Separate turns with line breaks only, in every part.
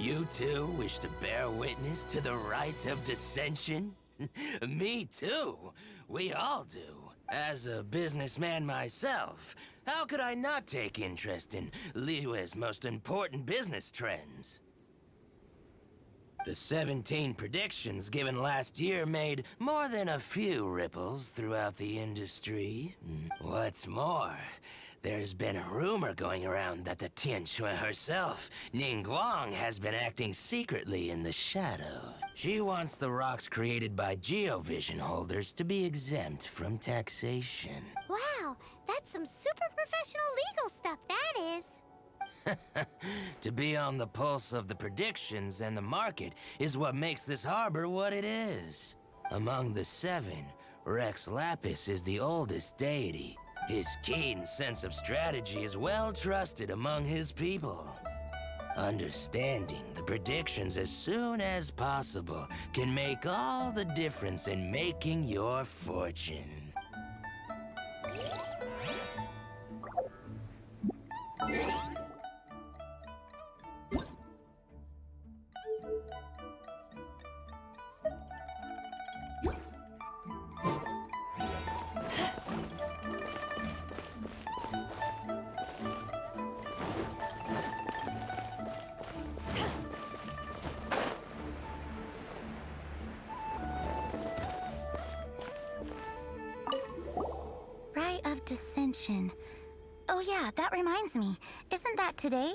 You too wish to bear witness to the right of dissension? Me too. We all do. As a businessman myself, how could I not take interest in Liyue's most important business trends? The 17 predictions given last year made more than a few ripples throughout the industry. What's more, there's been a rumor going around that the Tianshui herself, Ningguang, has been acting secretly in the shadow. She wants the rocks created by Geovision holders to be exempt from taxation.
Wow, that's some super professional legal stuff, that is.
To be on the pulse of the predictions and the market is what makes this harbor what it is. Among the 7, Rex Lapis is the oldest deity. His keen sense of strategy is well trusted among his people. Understanding the predictions as soon as possible can make all the difference in making your fortune.
Dissension. Oh yeah, that reminds me. Isn't that today?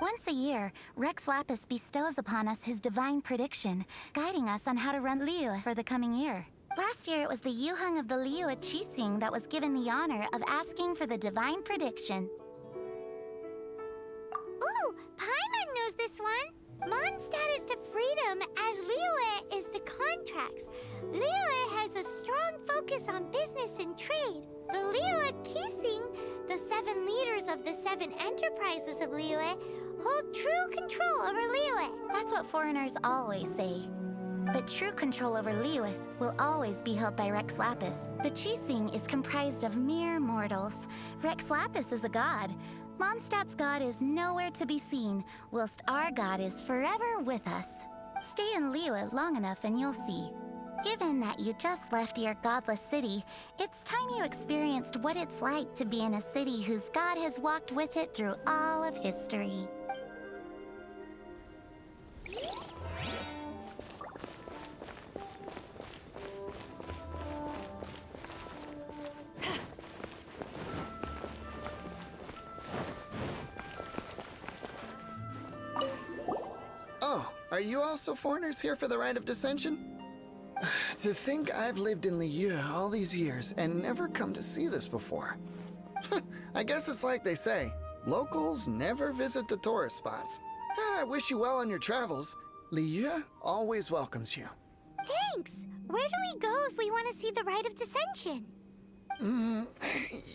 Once a year, Rex Lapis bestows upon us his divine prediction, guiding us on how to run Liyue for the coming year. Last year, it was the Yuheng of the Liyue Qixing that was given the honor of asking for the divine prediction. Ooh, Paimon knows this one! Mondstadt is to freedom as Liyue is to contracts. Liyue has a strong focus on business and trade. The Liyue Qixing, the 7 leaders of the 7 enterprises of Liyue, hold true control over Liyue. That's what foreigners always say. But true control over Liyue will always be held by Rex Lapis. The Qixing is comprised of mere mortals. Rex Lapis is a god. Mondstadt's god is nowhere to be seen, whilst our god is forever with us. Stay in Liyue long enough and you'll see. Given that you just left your godless city, it's time you experienced what it's like to be in a city whose god has walked with it through all of history.
Oh, are you also foreigners here for the Rite of Dissension? To think I've lived in Liyue all these years and never come to see this before. I guess it's like they say, locals never visit the tourist spots. I wish you well on your travels. Liyue always welcomes you.
Thanks! Where do we go if we want to see the Rite of Dissension?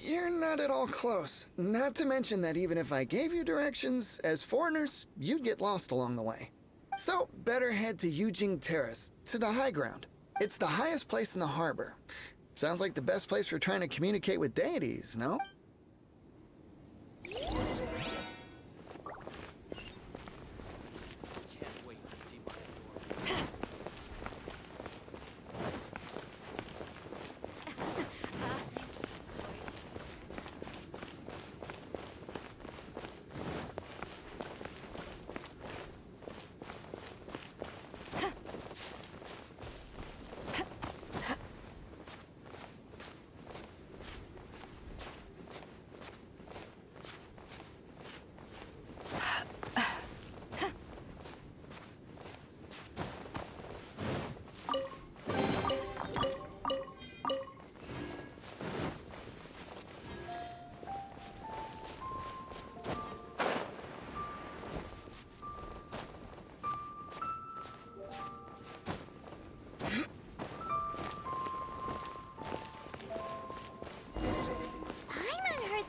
You're not at all close. Not to mention that even if I gave you directions, as foreigners, you'd get lost along the way. So, better head to Yujing Terrace, to the high ground. It's the highest place in the harbor. Sounds like the best place for trying to communicate with deities, no?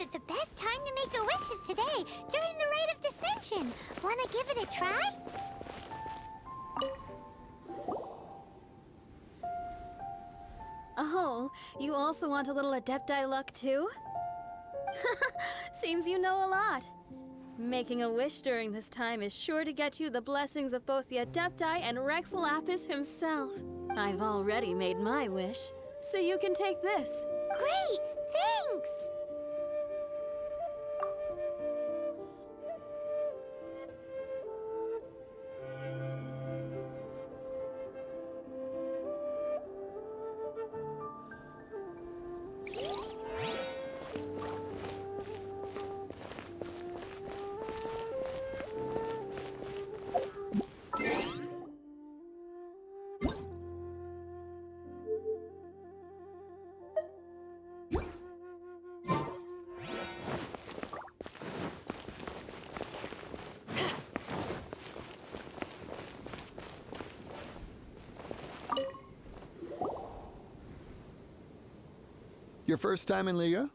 that the best time to make a wish is today, during the Rite of Dissension. Wanna give it a try?
Oh, you also want a little Adepti luck too? Seems you know a lot. Making a wish during this time is sure to get you the blessings of both the Adepti and Rex Lapis himself. I've already made my wish, so you can take this.
Great! Thanks!
Your first time in Liyue?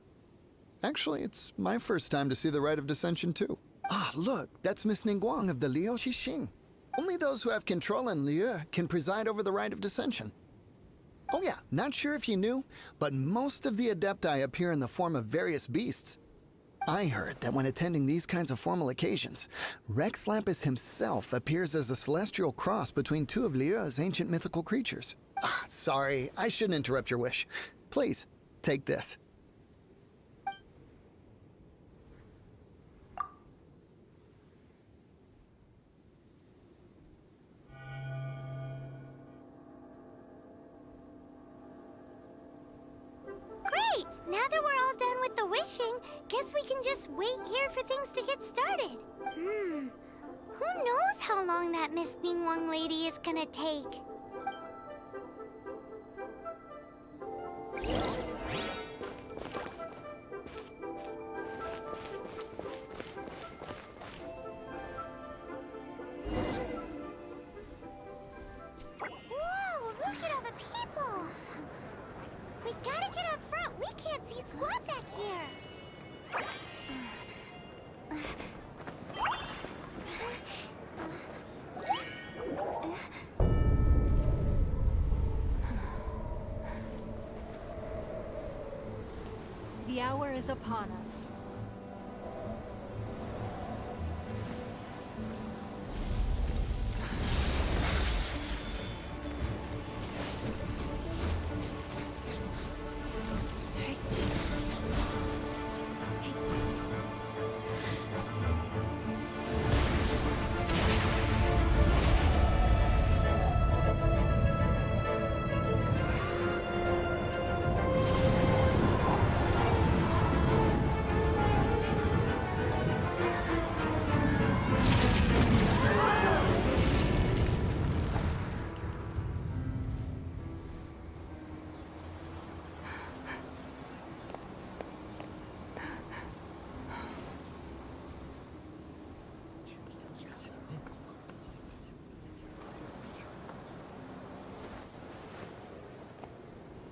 Actually, it's my first time to see the Rite of Dissension, too. Ah, look, that's Miss Ningguang of the Liu Xixing. Only those who have control in Liyue can preside over the Rite of Dissension. Oh yeah, not sure if you knew, but most of the Adepti appear in the form of various beasts. I heard that when attending these kinds of formal occasions, Rex Lapis himself appears as a celestial cross between two of Liyue's ancient mythical creatures. Ah, sorry, I shouldn't interrupt your wish. Please, take this.
Great! Now that we're all done with the wishing, guess we can just wait here for things to get started. Who knows how long that Miss Ningguang lady is gonna take? Whoa, look at all the people! We gotta get up front. We can't see squat back here.
The hour is upon us.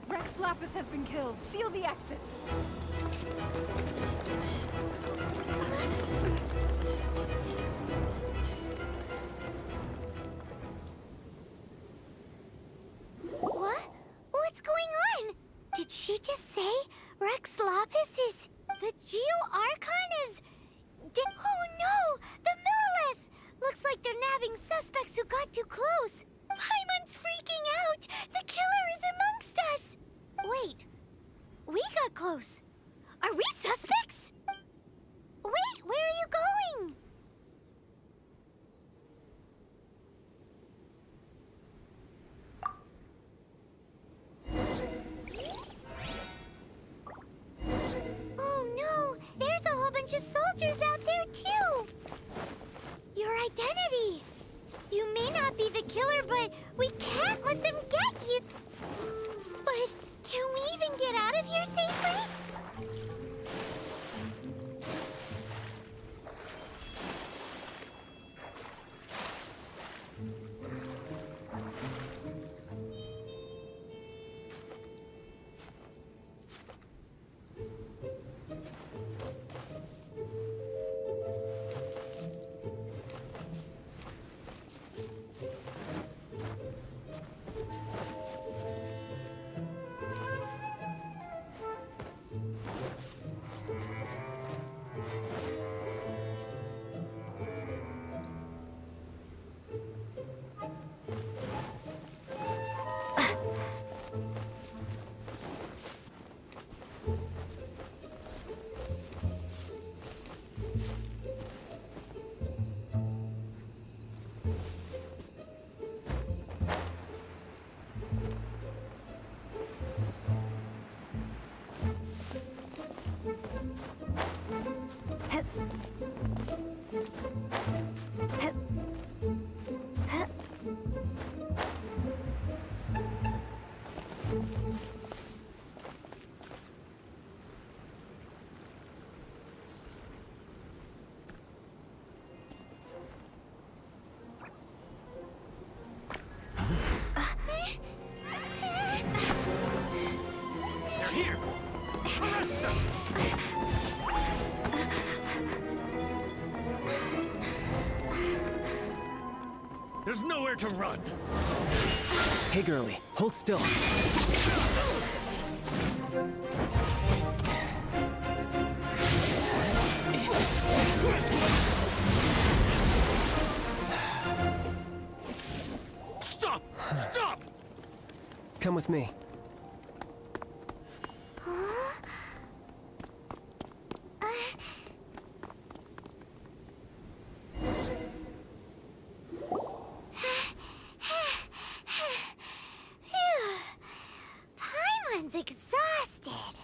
Rex Lapis has been killed. Seal the exits.
What? What's going on? Did she just say Rex Lapis is... The Geo-Archon is... Oh no! The Millilith! Looks like they're nabbing suspects who got too close. Paimon's freaking out! The killer is amongst us! Wait. We got close. Are we suspects? Wait, where are you going? Oh no! There's a whole bunch of soldiers out there too! Your identity! You may not be the killer, but we can't let them get you! But can we even get out of here safely?
better to run.
Hey, girlie, hold still.
Stop! Stop!
Come with me.
Paimon's exhausted.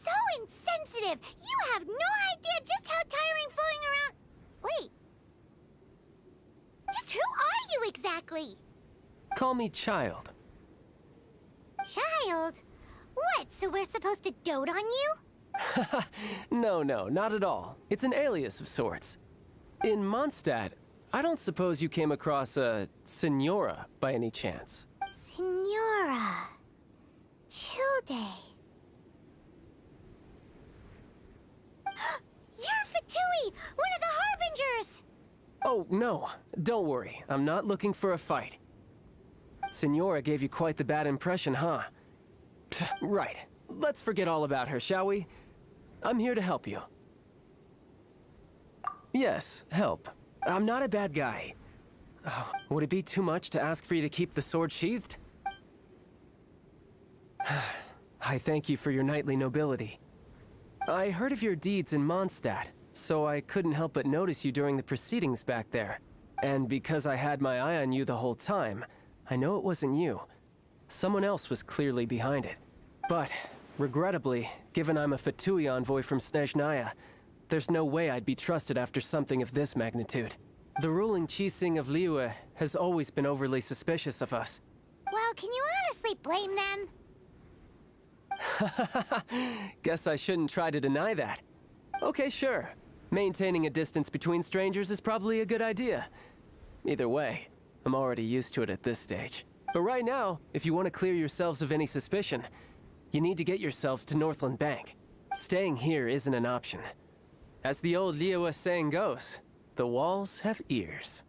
So insensitive. You have no idea just how tiring floating around. Wait. Just who are you exactly?
Call me Child.
Child? What, so we're supposed to dote on you?
No, not at all. It's an alias of sorts. In Mondstadt, I don't suppose you came across a Senora by any chance.
Senora. Childe. You're Fatui, one of the Harbingers!
Oh, no. Don't worry. I'm not looking for a fight. Senora gave you quite the bad impression, huh? Pfft, right. Let's forget all about her, shall we? I'm here to help you. Yes, help. I'm not a bad guy. Oh, would it be too much to ask for you to keep the sword sheathed? I thank you for your knightly nobility. I heard of your deeds in Mondstadt, so I couldn't help but notice you during the proceedings back there. And because I had my eye on you the whole time, I know it wasn't you. Someone else was clearly behind it. But, regrettably, given I'm a Fatui envoy from Snezhnaya, there's no way I'd be trusted after something of this magnitude. The ruling Chising of Liyue has always been overly suspicious of us.
Well, can you honestly blame them?
Guess I shouldn't try to deny that. Okay, sure. Maintaining a distance between strangers is probably a good idea. Either way, I'm already used to it at this stage. But right now, if you want to clear yourselves of any suspicion, you need to get yourselves to Northland Bank. Staying here isn't an option. As the old Liyue saying goes, the walls have ears.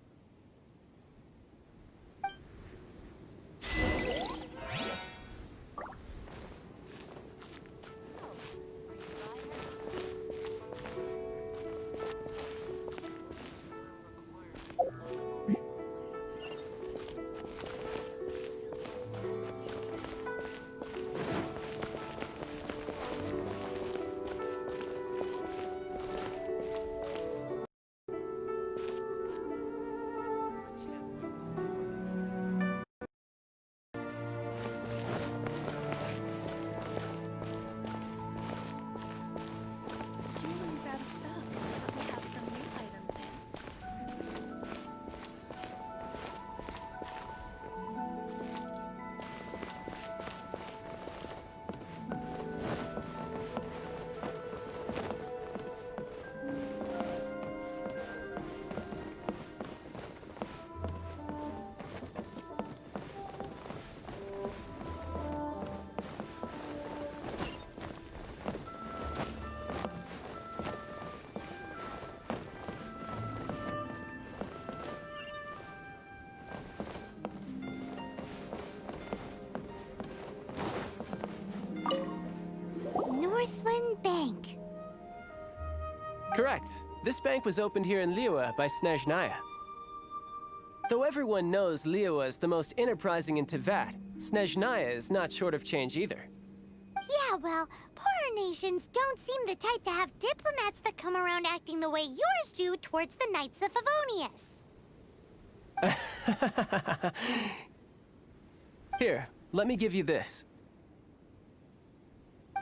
Jewelry's out of stock. We have some new items in.
Northland Bank.
Correct. This bank was opened here in Liyue by Snezhnaya. Though everyone knows Liyue is the most enterprising in Teyvat, Snezhnaya is not short of change either.
Yeah, well, poorer nations don't seem the type to have diplomats that come around acting the way yours do towards the Knights of Favonius.
Here, let me give you this.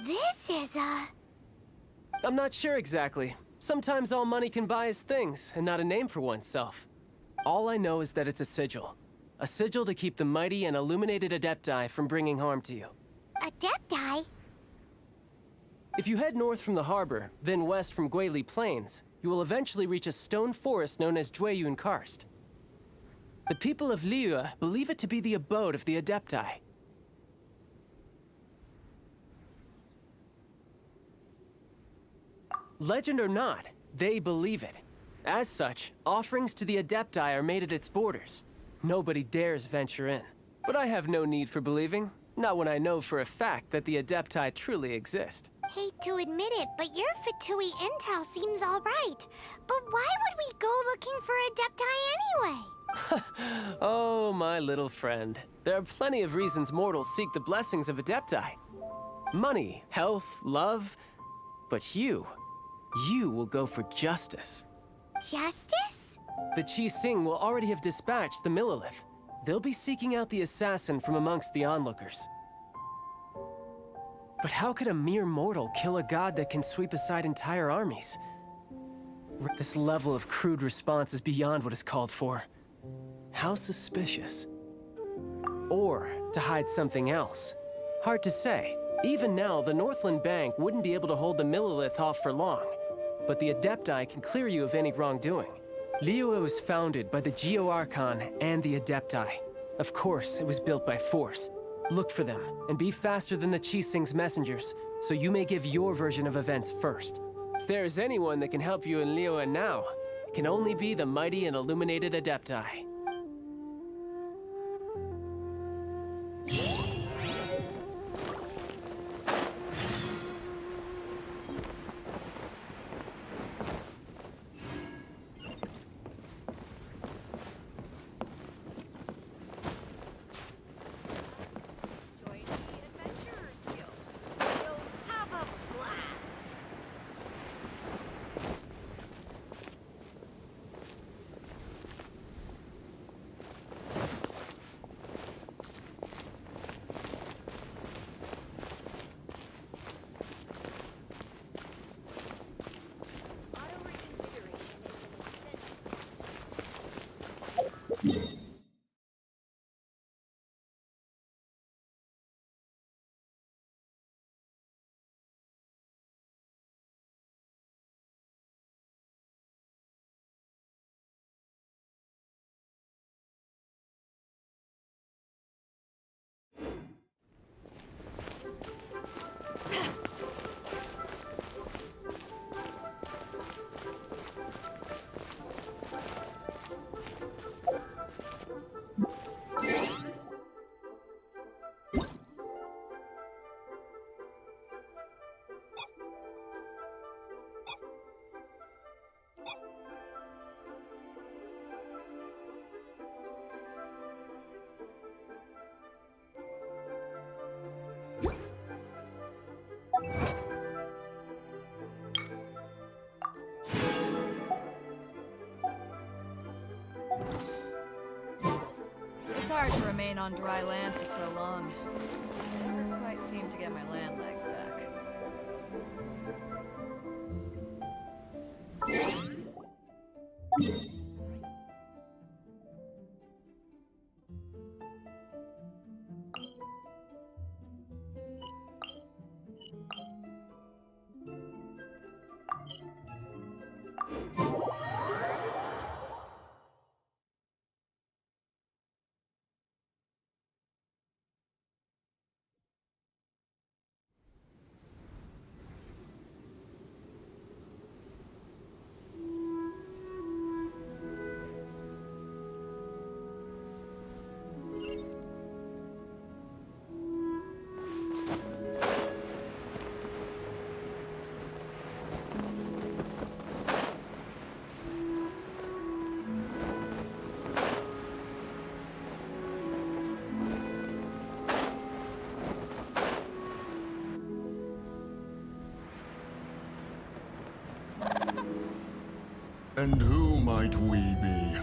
This is a...
I'm not sure exactly. Sometimes all money can buy is things, and not a name for oneself. All I know is that it's a sigil. A sigil to keep the mighty and illuminated Adepti from bringing harm to you.
Adepti?
If you head north from the harbor, then west from Guili Plains, you will eventually reach a stone forest known as Jueyun Karst. The people of Liyue believe it to be the abode of the Adepti. Legend or not, they believe it. As such, offerings to the Adepti are made at its borders. Nobody dares venture in. But I have no need for believing, not when I know for a fact that the Adepti truly exist.
Hate to admit it, but your Fatui intel seems all right. But why would we go looking for Adepti anyway?
Oh, my little friend. There are plenty of reasons mortals seek the blessings of Adepti. Money, health, love. But you will go for justice.
Justice?
The Chi Sing will already have dispatched the Millilith. They'll be seeking out the assassin from amongst the onlookers. But how could a mere mortal kill a god that can sweep aside entire armies? This level of crude response is beyond what is called for. How suspicious. Or to hide something else. Hard to say. Even now, the Northland Bank wouldn't be able to hold the Millilith off for long. But the Adepti can clear you of any wrongdoing. Liyue was founded by the Geo Archon and the Adepti. Of course, it was built by force. Look for them, and be faster than the Chi Sing's messengers, so you may give your version of events first. If there is anyone that can help you in Liyue now, it can only be the mighty and illuminated Adepti.
It's hard to remain on dry land for so long. I never quite seem to get my land legs back.
And who might we be?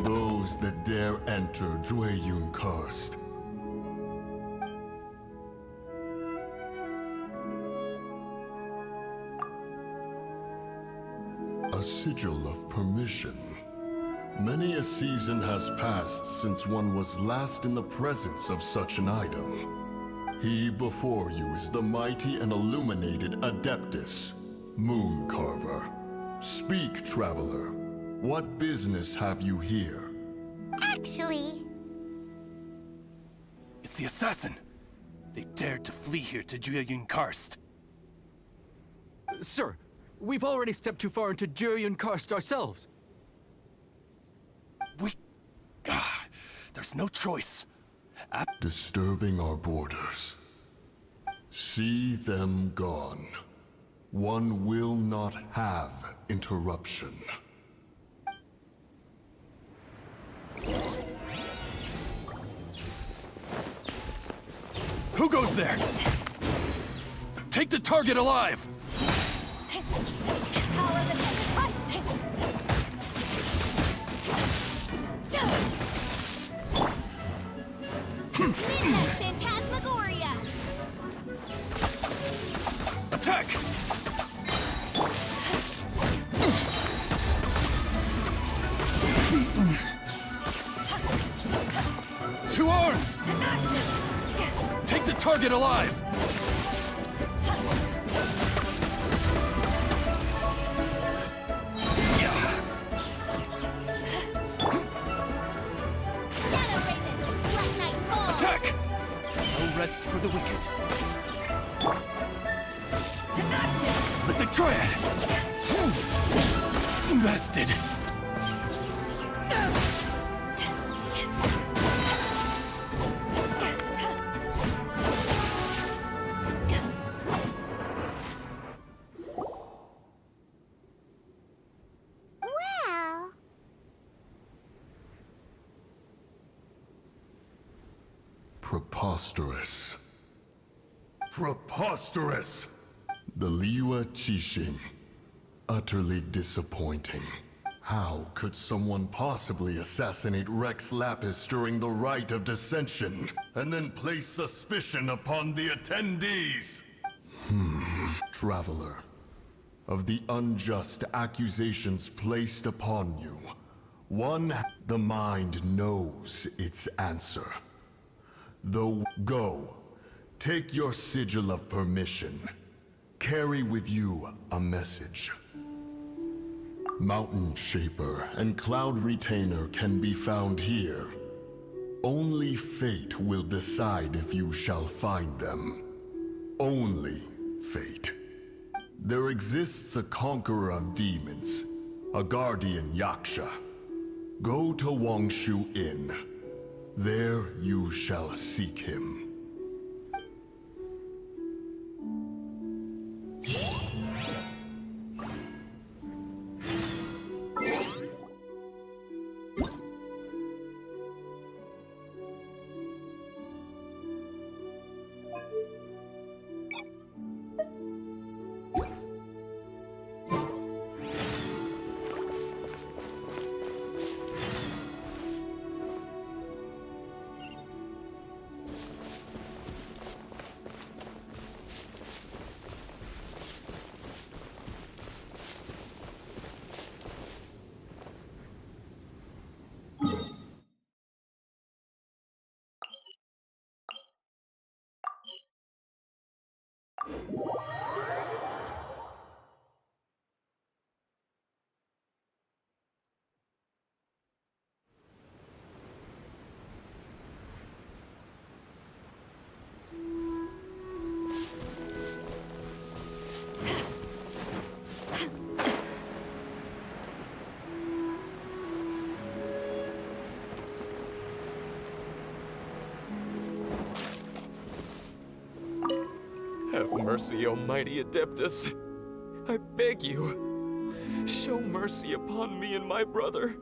Those that dare enter Jueyun Karst. A sigil of permission. Many a season has passed since one was last in the presence of such an item. He before you is the mighty and illuminated Adeptus, Moon Carver. Speak, traveler. What business have you here?
Actually,
It's the assassin. They dared to flee here to Jueyun Karst.
Sir,
We've already stepped too far into Juryun Karst ourselves.
There's no choice.
Disturbing our borders. See them gone. One will not have interruption.
Who goes there? Take the target alive!
Midnight Phantasmagoria!
Attack! To arms! Take the target alive! Attack!
No rest for the wicked.
With the Triad! Bested!
Well...
Preposterous. Preposterous! The Liyue Qixing. Utterly disappointing. How could someone possibly assassinate Rex Lapis during the Rite of Dissension, and then place suspicion upon the attendees? Traveler. Of the unjust accusations placed upon you, the mind knows its answer. Though, go. Take your sigil of permission. Carry with you a message. Mountain Shaper and Cloud Retainer can be found here. Only fate will decide if you shall find them. Only fate. There exists a conqueror of demons, a guardian Yaksha. Go to Wangshu Inn. There you shall seek him.
Have mercy, O mighty Adeptus. I beg you, show mercy upon me and my brother.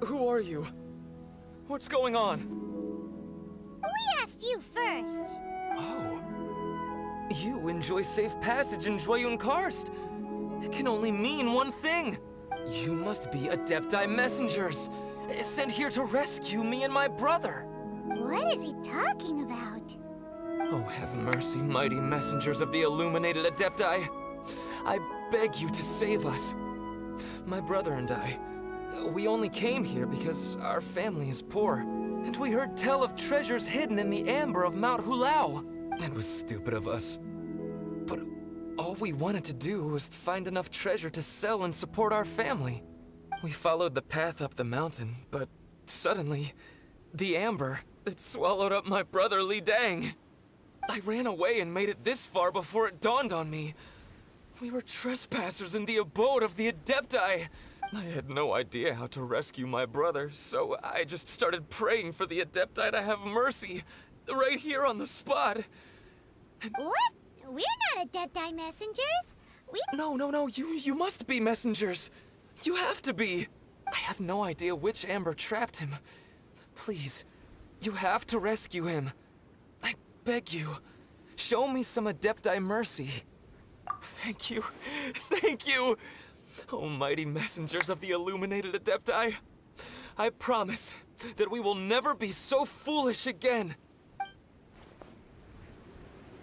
Who are you? What's going on?
We asked you first.
Oh. You enjoy safe passage in Juryun Karst. It can only mean one thing. You must be Adepti messengers, sent here to rescue me and my brother.
What is he talking about?
Oh, have mercy, mighty messengers of the illuminated Adepti. I beg you to save us. My brother and I, we only came here because our family is poor, and we heard tell of treasures hidden in the amber of Mount Hulao. It was stupid of us. But all we wanted to do was find enough treasure to sell and support our family. We followed the path up the mountain, but suddenly, the amber, it swallowed up my brother Li Dang. I ran away and made it this far before it dawned on me. We were trespassers in the abode of the Adepti. I had no idea how to rescue my brother, so I just started praying for the Adepti to have mercy, right here on the spot.
What? We're not Adepti messengers.
No, you must be messengers. You have to be. I have no idea which Amber trapped him. Please, you have to rescue him. I beg you, show me some Adepti mercy. Thank you. Almighty messengers of the illuminated Adepti. I promise that we will never be so foolish again.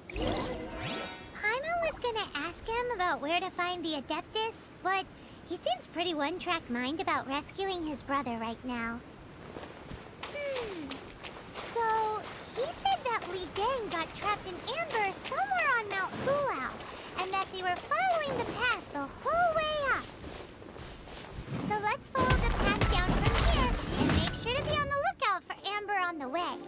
Paimon was gonna ask him about where to find the Adeptus, but he seems pretty one-track mind about rescuing his brother right now. So, he said that Li Deng got trapped in Amber somewhere on Mount Hulao, and that they were following the path the whole way up. So let's follow the path down from here, and make sure to be on the lookout for Amber on the way.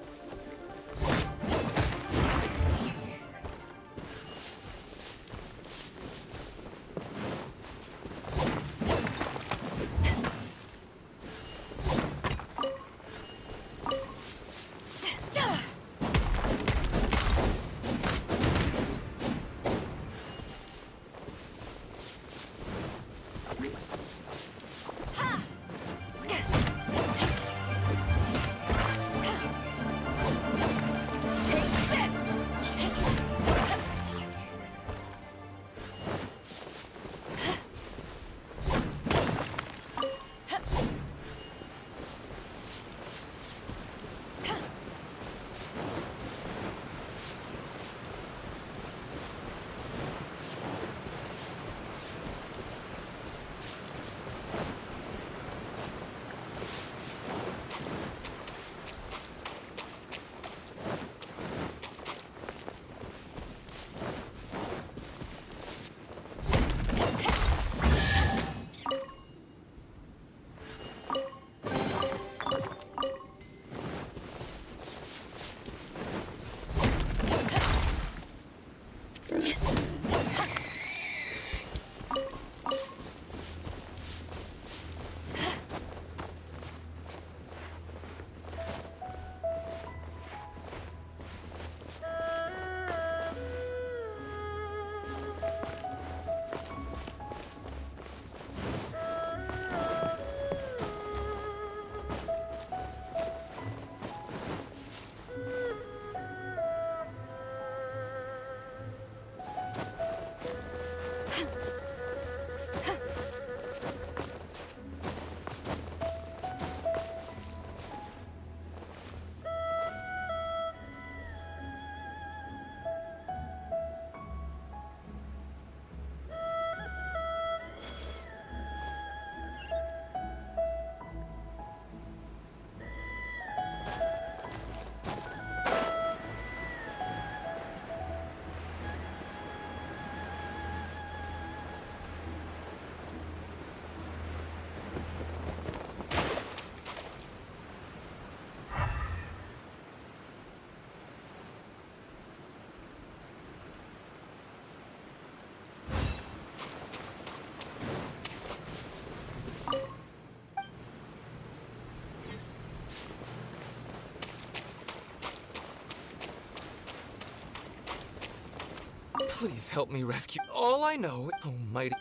Please help me rescue. All I know, almighty.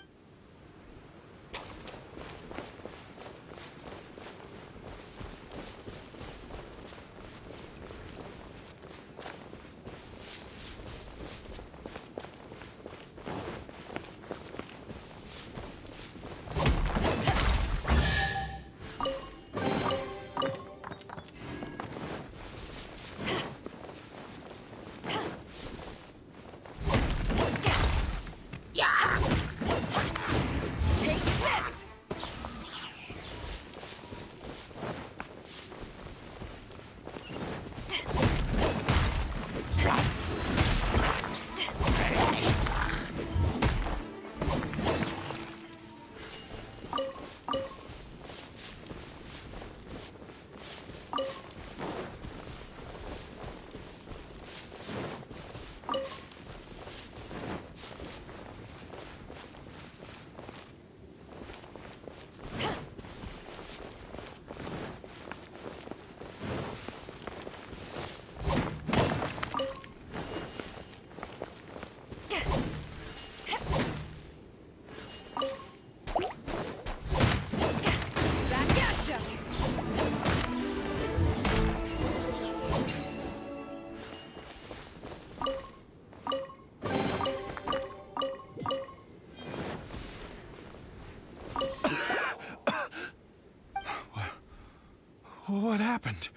happened?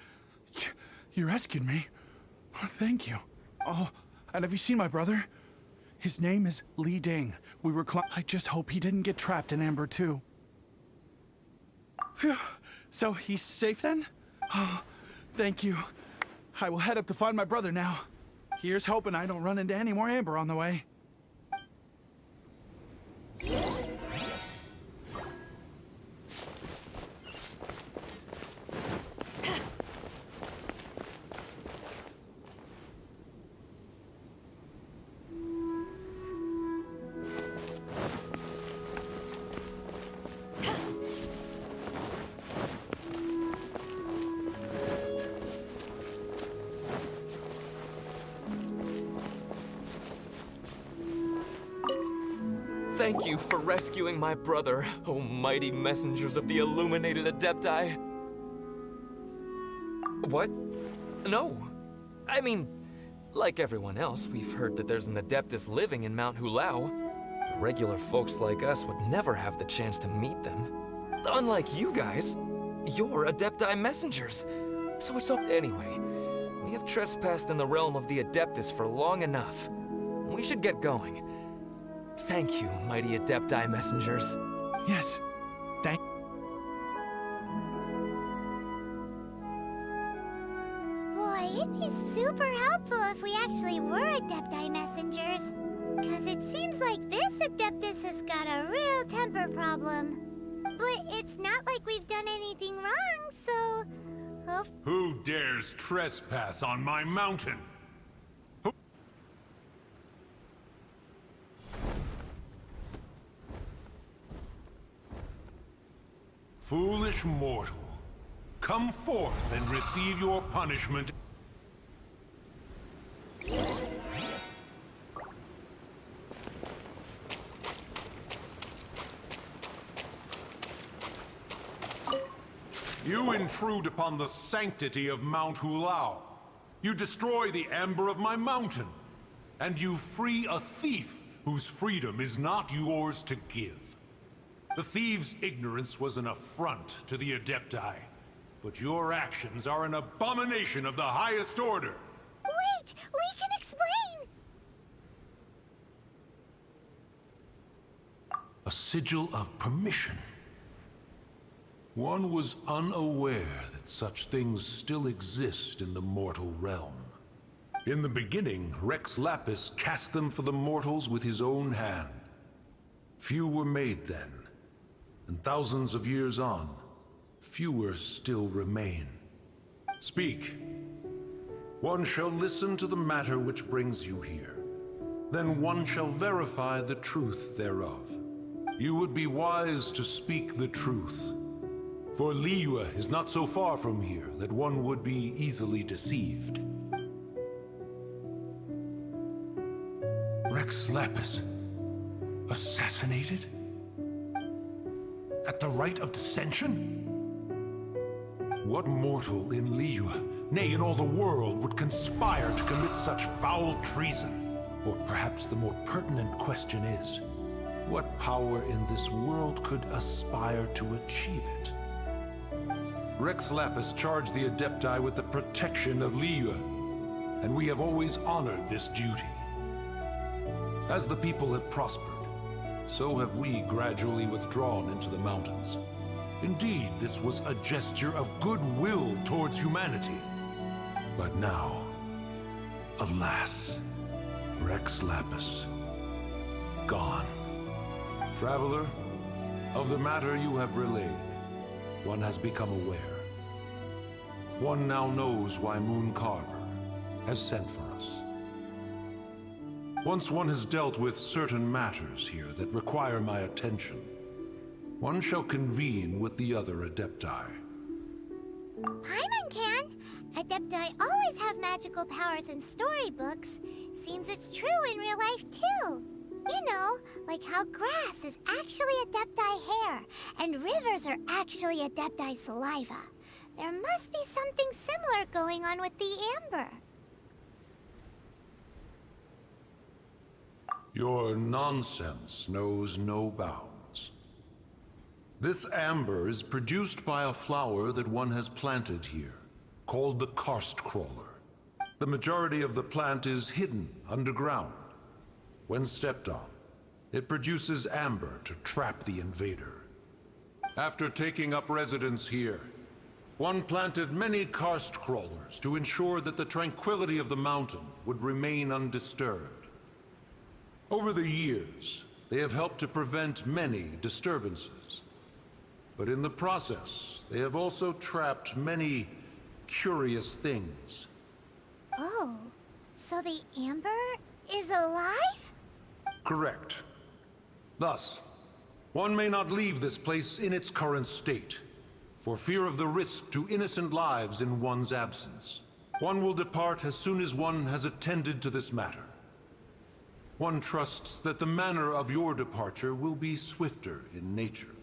You rescued me. Oh, thank you. Oh, and have you seen my brother? His name is Li Ding. We were I just hope he didn't get trapped in Amber too. Phew. So he's safe then? Oh, thank you. I will head up to find my brother now. Here's hoping I don't run into any more Amber on the way.
Thank you for rescuing my brother, O mighty messengers of the illuminated Adepti. What? No. I mean, like everyone else, we've heard that there's an Adeptus living in Mount Hulao. Regular folks like us would never have the chance to meet them. Unlike you guys, you're Adepti messengers. So it's up anyway. We have trespassed in the realm of the Adeptus for long enough. We should get going. Thank you, mighty Adepti messengers.
Yes, thank.
Boy, it'd be super helpful if we actually were Adepti messengers. Because it seems like this Adeptus has got a real temper problem. But it's not like we've done anything wrong, so...
Who dares trespass on my mountain? Foolish mortal, come forth and receive your punishment. You intrude upon the sanctity of Mount Hulao. You destroy the amber of my mountain. And you free a thief whose freedom is not yours to give. The thief's ignorance was an affront to the Adepti, but your actions are an abomination of the highest order.
Wait! We can explain!
A sigil of permission. One was unaware that such things still exist in the mortal realm. In the beginning, Rex Lapis cast them for the mortals with his own hand. Few were made then. And thousands of years on, fewer still remain. Speak. One shall listen to the matter which brings you here. Then one shall verify the truth thereof. You would be wise to speak the truth. For Liyue is not so far from here that one would be easily deceived. Rex Lapis, assassinated? At the rite of dissension? What mortal in Liyue, nay in all the world, would conspire to commit such foul treason? Or perhaps the more pertinent question is, what power in this world could aspire to achieve it? Rex Lapis charged the Adepti with the protection of Liyue, and we have always honored this duty. As the people have prospered, so have we gradually withdrawn into the mountains. Indeed, this was a gesture of goodwill towards humanity. But now, alas, Rex Lapis, gone. Traveler, of the matter you have relayed, one has become aware. One now knows why Moon Carver has sent for us. Once one has dealt with certain matters here that require my attention, one shall convene with the other Adepti.
Paimon can! Adepti always have magical powers in storybooks. Seems it's true in real life, too. You know, like how grass is actually Adepti hair, and rivers are actually Adepti saliva. There must be something similar going on with the amber.
Your nonsense knows no bounds. This amber is produced by a flower that one has planted here, called the karst crawler. The majority of the plant is hidden underground. When stepped on, it produces amber to trap the invader. After taking up residence here, one planted many karst crawlers to ensure that the tranquility of the mountain would remain undisturbed. Over the years, they have helped to prevent many disturbances. But in the process, they have also trapped many curious things.
Oh, so the amber is alive?
Correct. Thus, one may not leave this place in its current state, for fear of the risk to innocent lives in one's absence. One will depart as soon as one has attended to this matter. One trusts that the manner of your departure will be swifter in nature.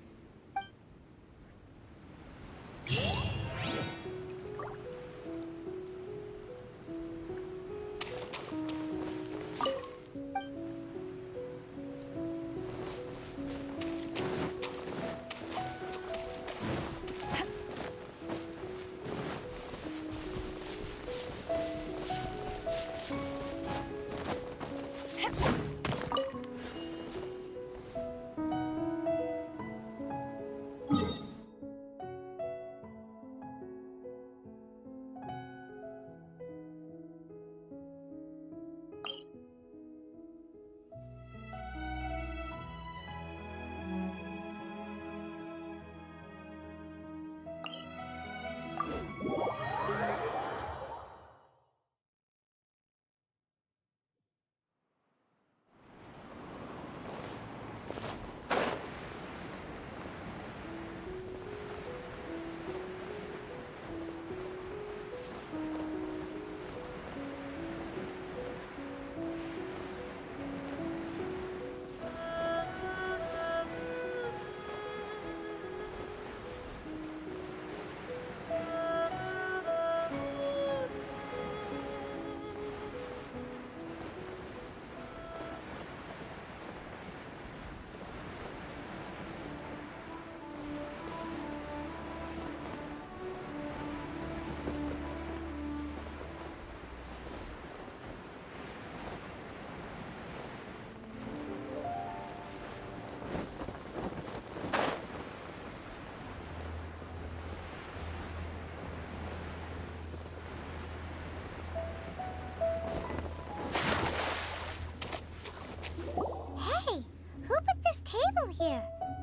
Here,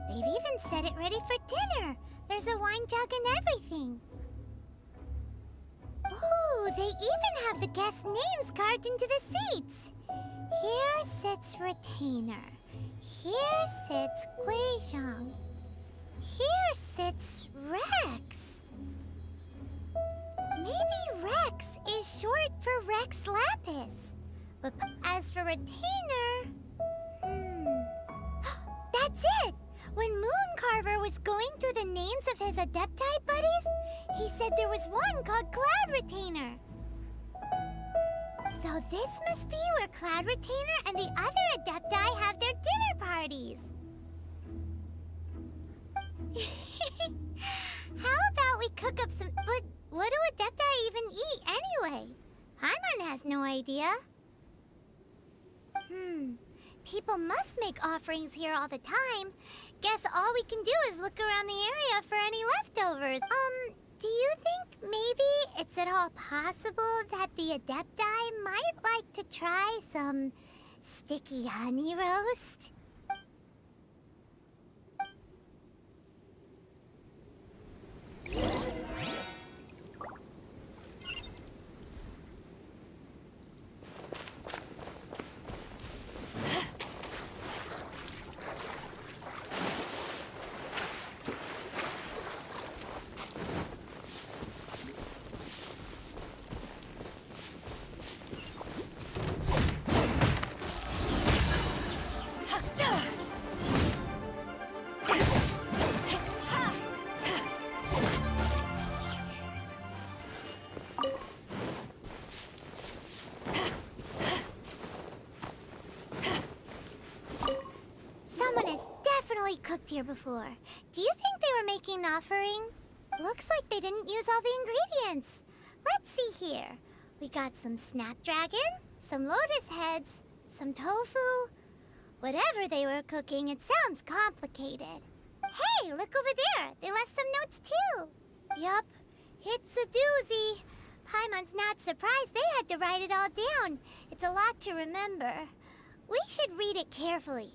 they've even set it ready for dinner. There's a wine jug and everything. Ooh, they even have the guest names carved into the seats. Here sits Retainer. Here sits Guizhong. Here sits Rex. Maybe Rex is short for Rex Lapis. But as for Retainer... That's it! When Mooncarver was going through the names of his Adepti buddies, he said there was one called Cloud Retainer. So this must be where Cloud Retainer and the other Adepti have their dinner parties. How about we cook up some... But what do Adepti even eat anyway? Paimon has no idea. People must make offerings here all the time. Guess all we can do is look around the area for any leftovers. Do you think maybe it's at all possible that the Adepti might like to try some sticky honey roast? Cooked here before. Do you think they were making an offering? Looks like they didn't use all the ingredients. here. We got some snapdragon, some lotus heads, some tofu. Whatever they were cooking, it sounds complicated. Hey, look over there. They left some notes too. Yup, it's a doozy. Paimon's not surprised they had to write it all down. It's a lot to remember. We should read it carefully.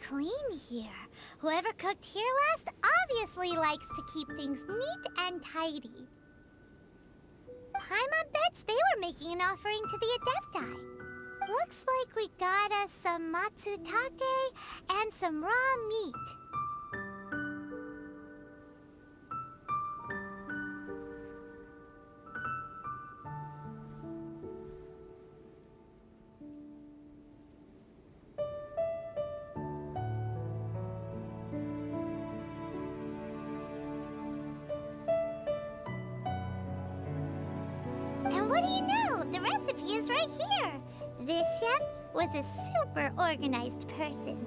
Clean here. Whoever cooked here last obviously likes to keep things neat and tidy. Paimon bets they were making an offering to the Adepti. Looks like we got us some matsutake and some raw meat. And what do you know? The recipe is right here. This chef was a super organized person.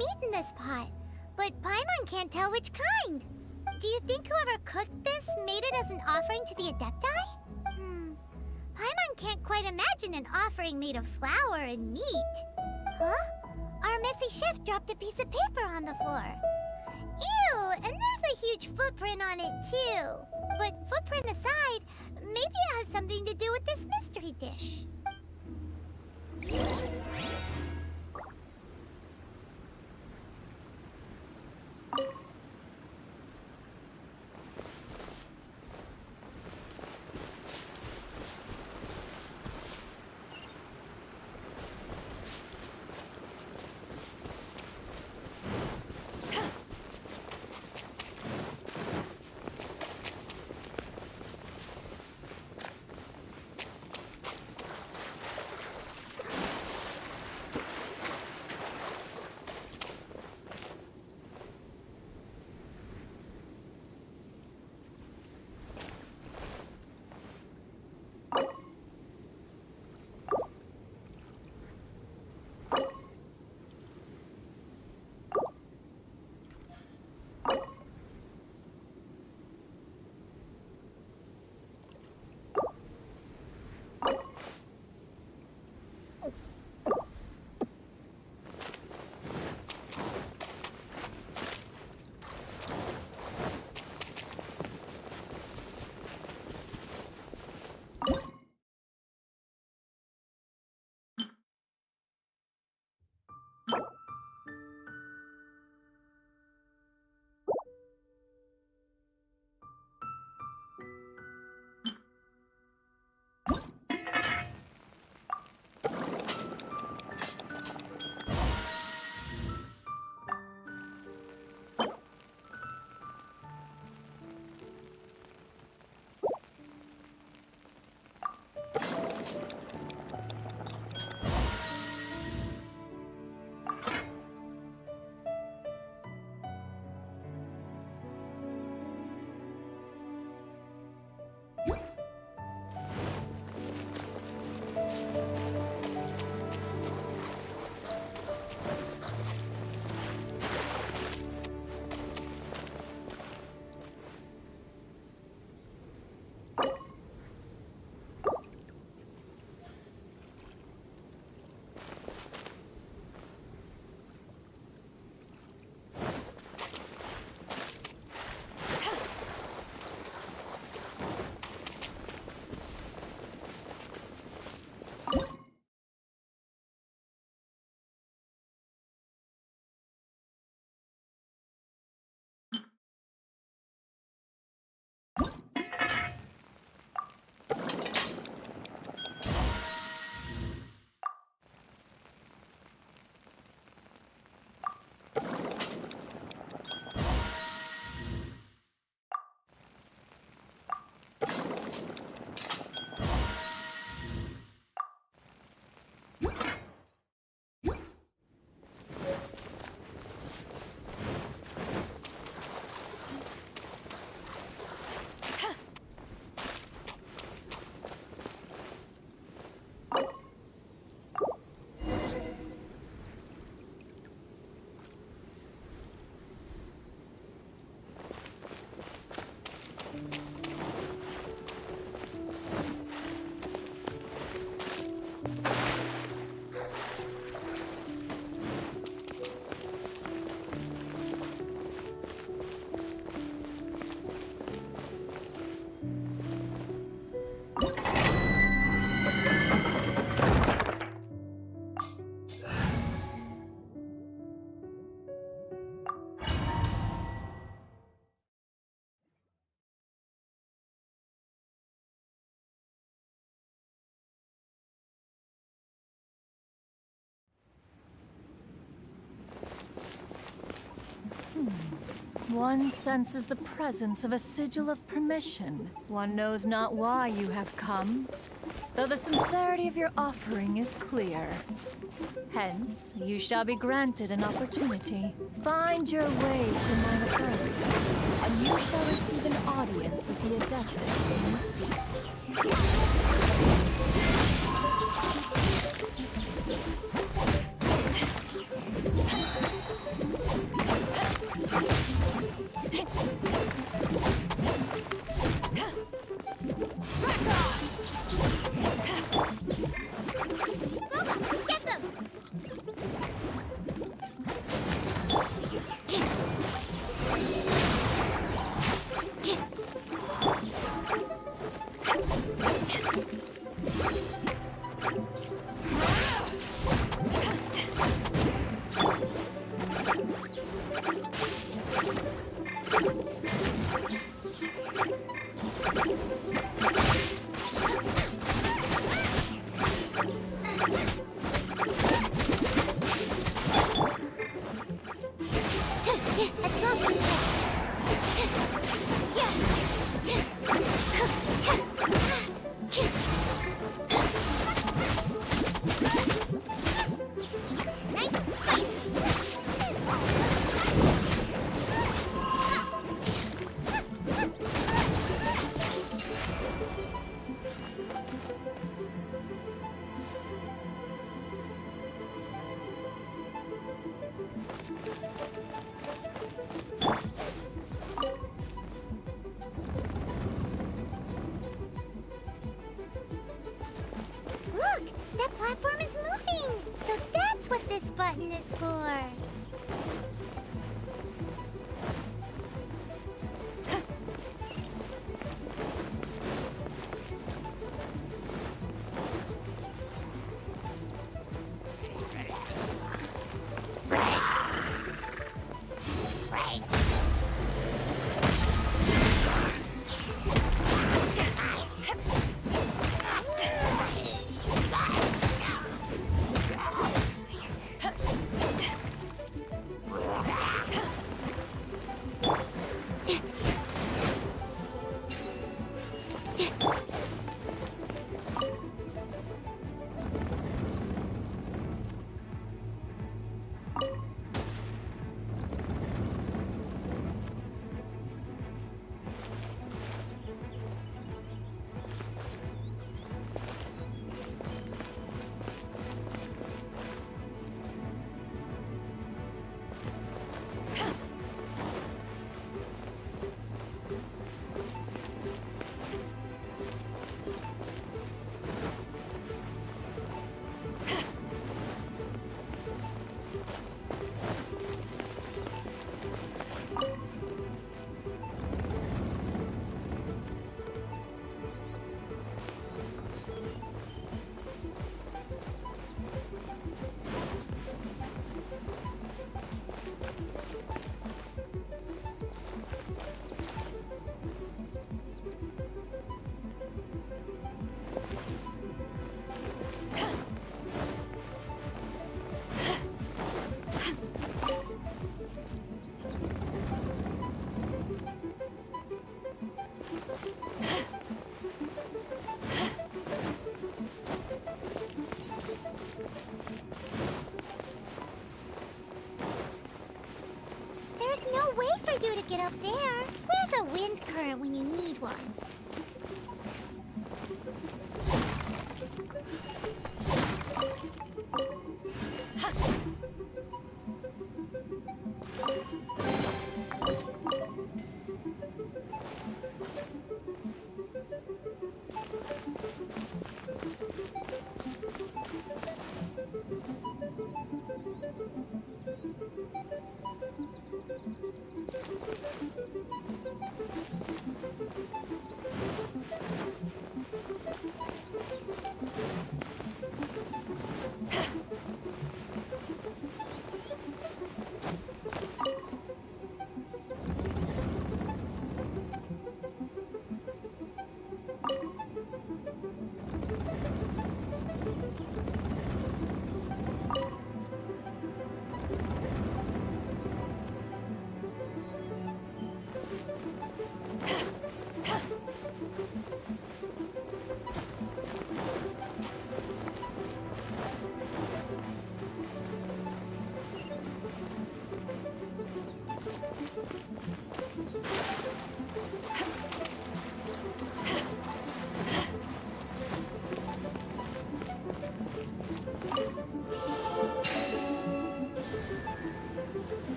meat in this pot, but Paimon can't tell which kind. Do you think whoever cooked this made it as an offering to the Adepti? Paimon can't quite imagine an offering made of flour and meat. Huh? Our messy chef dropped a piece of paper on the floor. Ew, and there's a huge footprint on it too. But footprint aside, maybe it has something to do with this mystery dish.
One senses the presence of a sigil of permission. One knows not why you have come, though the sincerity of your offering is clear. Hence, you shall be granted an opportunity. Find your way to mine abode, and you shall receive an audience with the Adeptus whom you seek.
Look! That platform is moving! So that's what this button is for!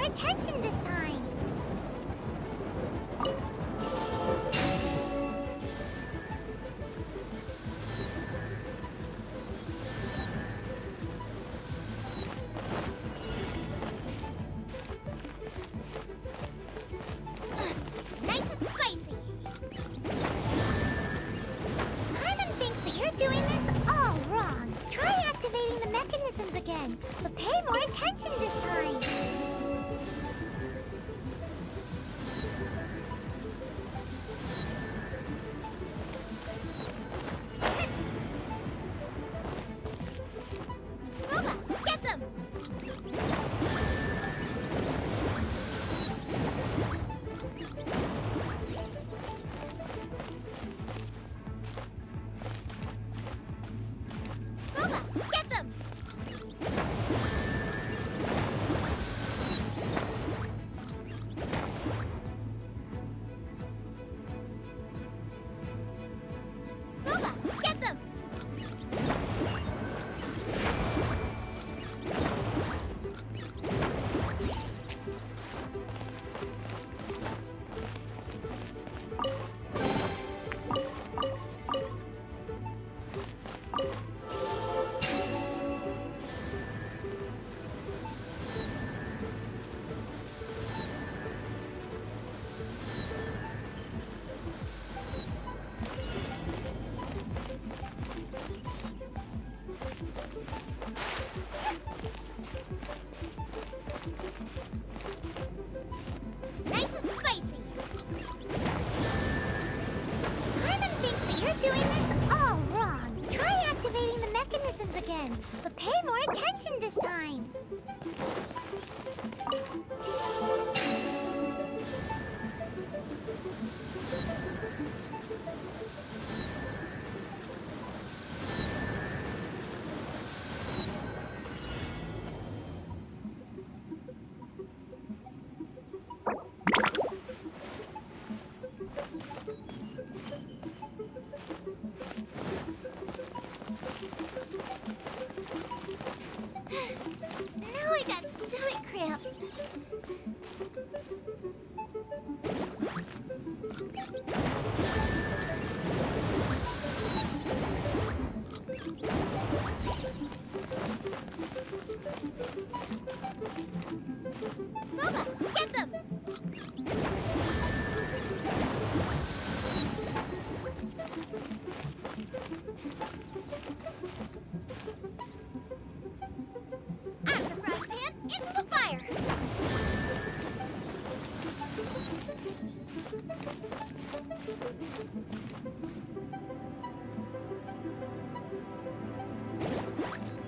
attention this time. Nice and spicy. Hyman thinks that you're doing this all wrong. Try activating the mechanisms again, but pay more attention this time. Booba, get them! Booba, get them! Booba, get them! Nice and spicy. Hyman thinks that you're doing this all wrong. Try activating the mechanisms again, but pay more attention this time. Now I got stomach cramps. Booba, get them! Out of the frying pan, into the fire!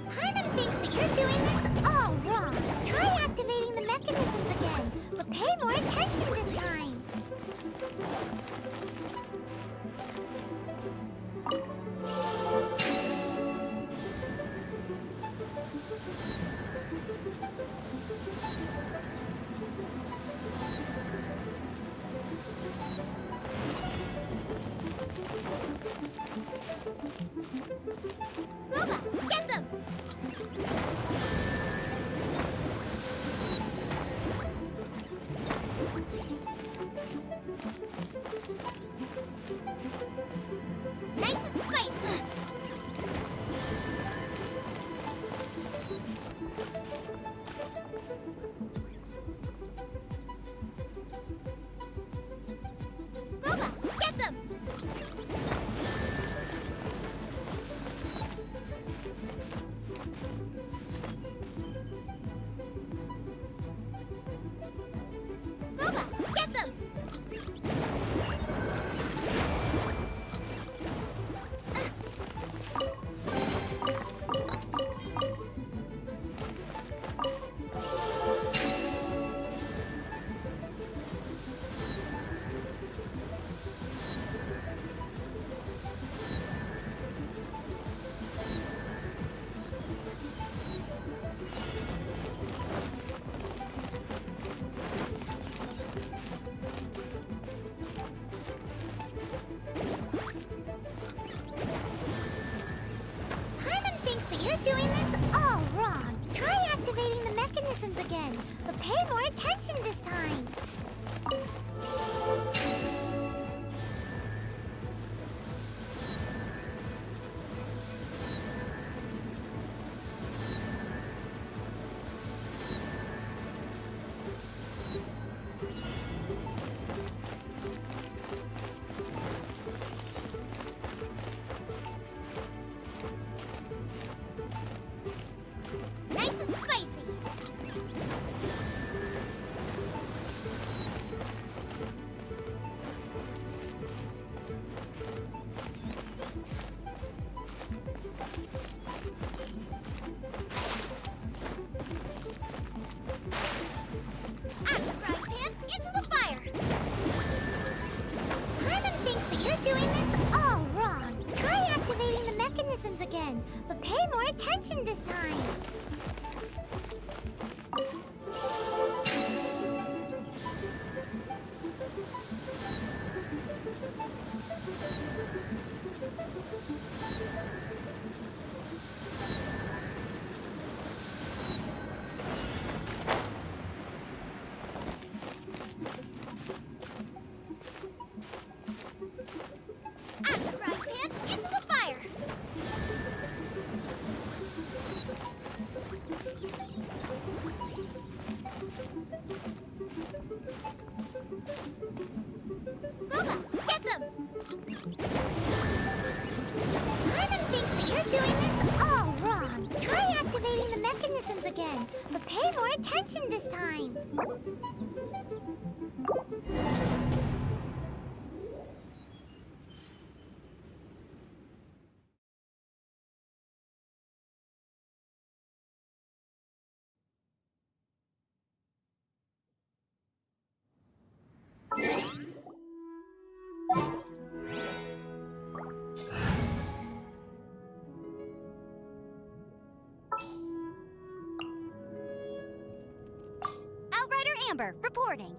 Hyman thinks that you're doing this all wrong. Try activating the mechanisms again, but pay more attention this time. Booba, get them! Nice and spicy. Booba, get them! Booba, get them! pay more attention this time. Nice and spicy. Out of the frying pan, into the fire. Hyman thinks that you're doing this all wrong. Try activating the mechanisms again, but pay more attention this time. Out of the frying pan, into the fire. Booba, get them! Hyman thinks that you're doing this all wrong. Try activating the mechanisms again, but pay more attention this time. Outrider Amber, reporting.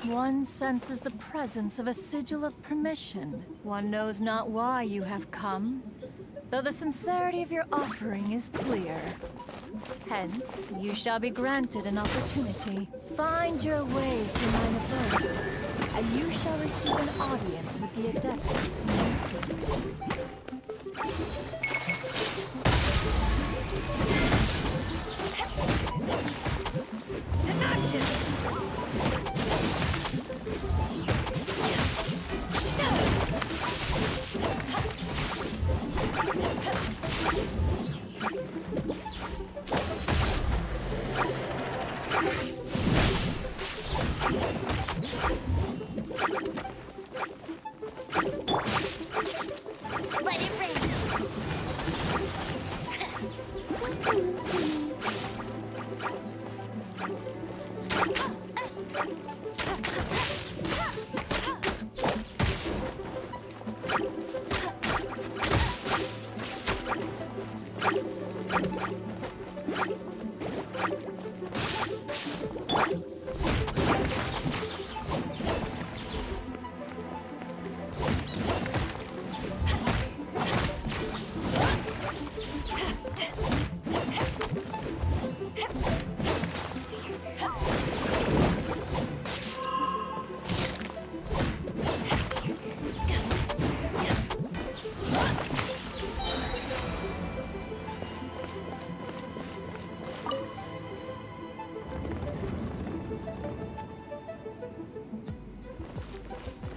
One senses the presence of a sigil of permission. One knows not why you have come, though the sincerity of your offering is clear. Hence, you shall be granted an opportunity. Find your way through mine abode, and you shall receive an audience with the adepts whom you seek.
Let it rain.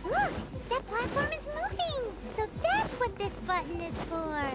Look! That platform is moving! So that's what this button is for!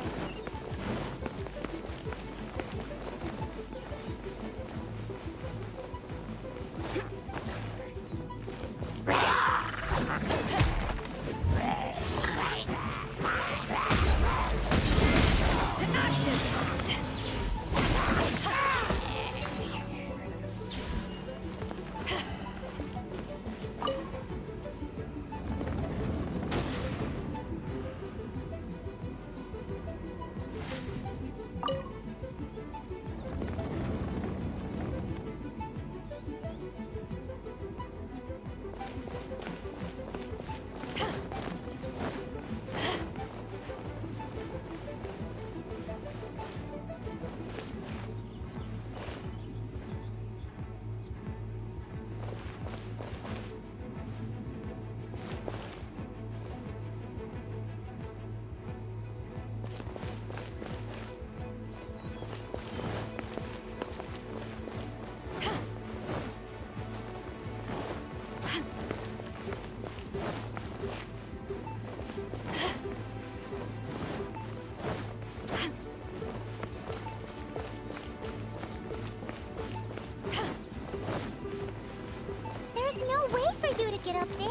do to get up there.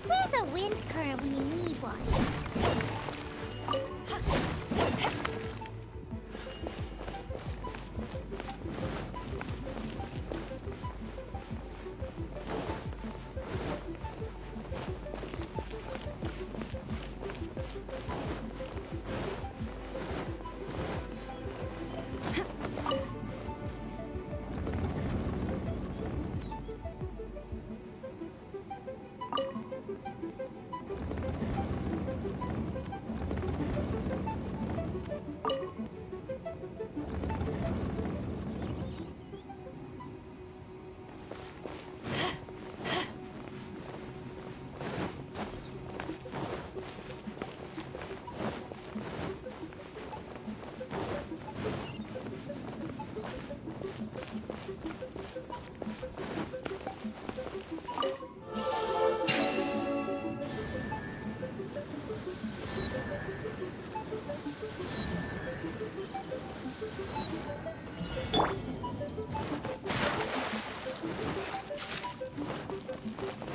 Where's a wind current when you need one?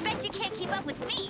Bet you can't keep up with me!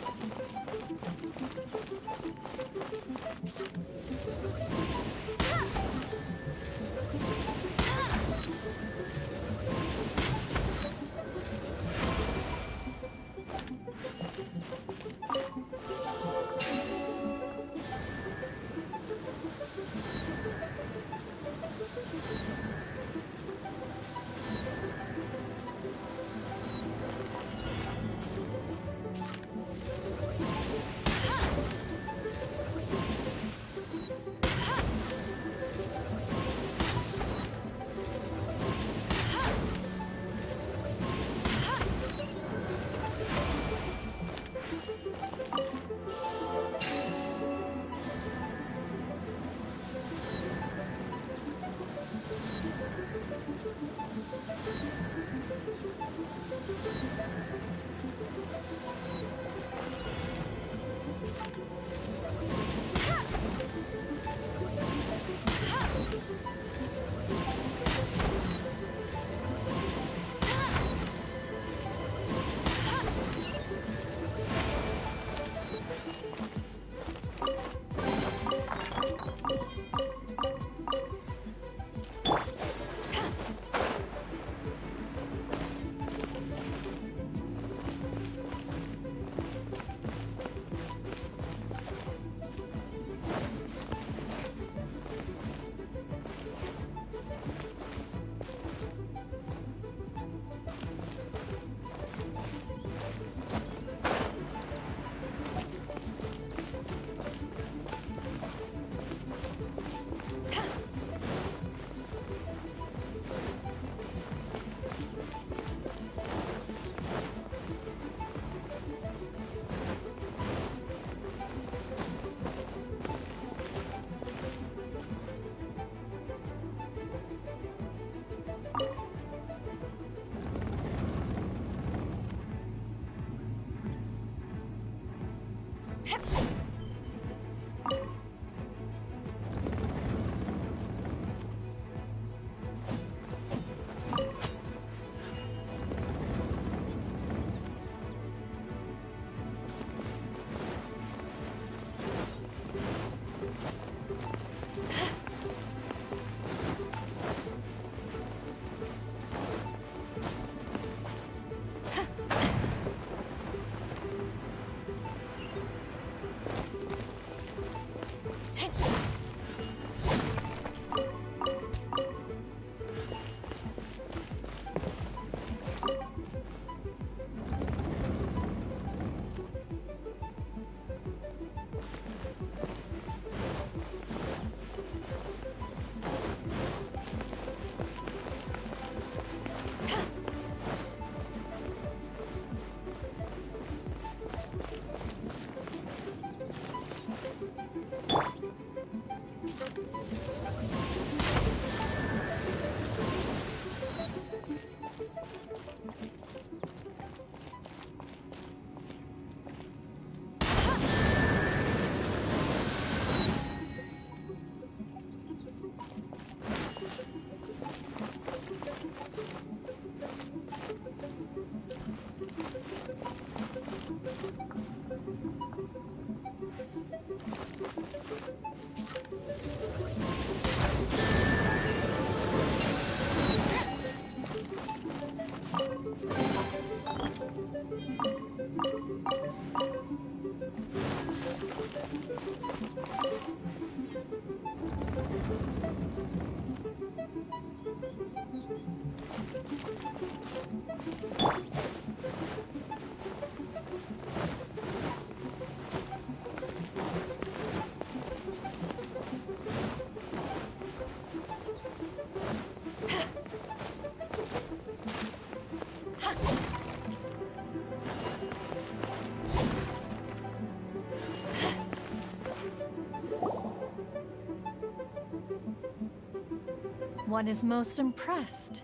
one is most impressed.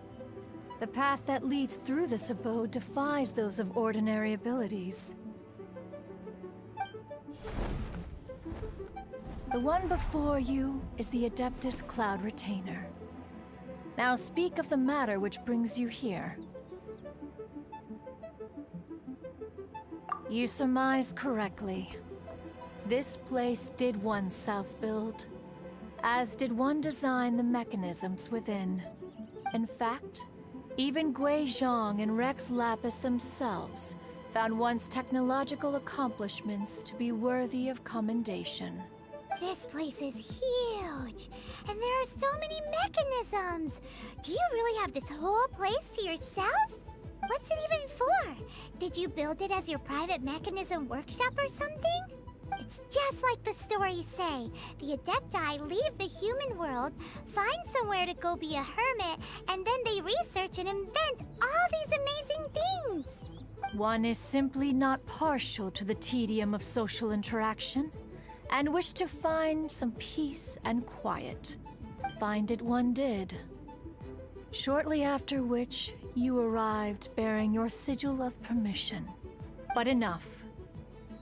The path that leads through this abode defies those of ordinary abilities. The one before you is the Adeptus Cloud Retainer. Now speak of the matter which brings you here. You surmise correctly. This place did one self-build, as did one design the mechanisms within. In fact, even Gui Zhang and Rex Lapis themselves found one's technological accomplishments to be worthy of commendation.
This place is huge, and there are so many mechanisms. Do you really have this whole place to yourself? What's it even for? Did you build it as your private mechanism workshop or something? It's just like the stories say. The Adepti leave the human world, find somewhere to go be a hermit, and then they research and invent all these amazing things.
One is simply not partial to the tedium of social interaction, and wished to find some peace and quiet. Find it one did. Shortly after which, you arrived bearing your sigil of permission. But enough.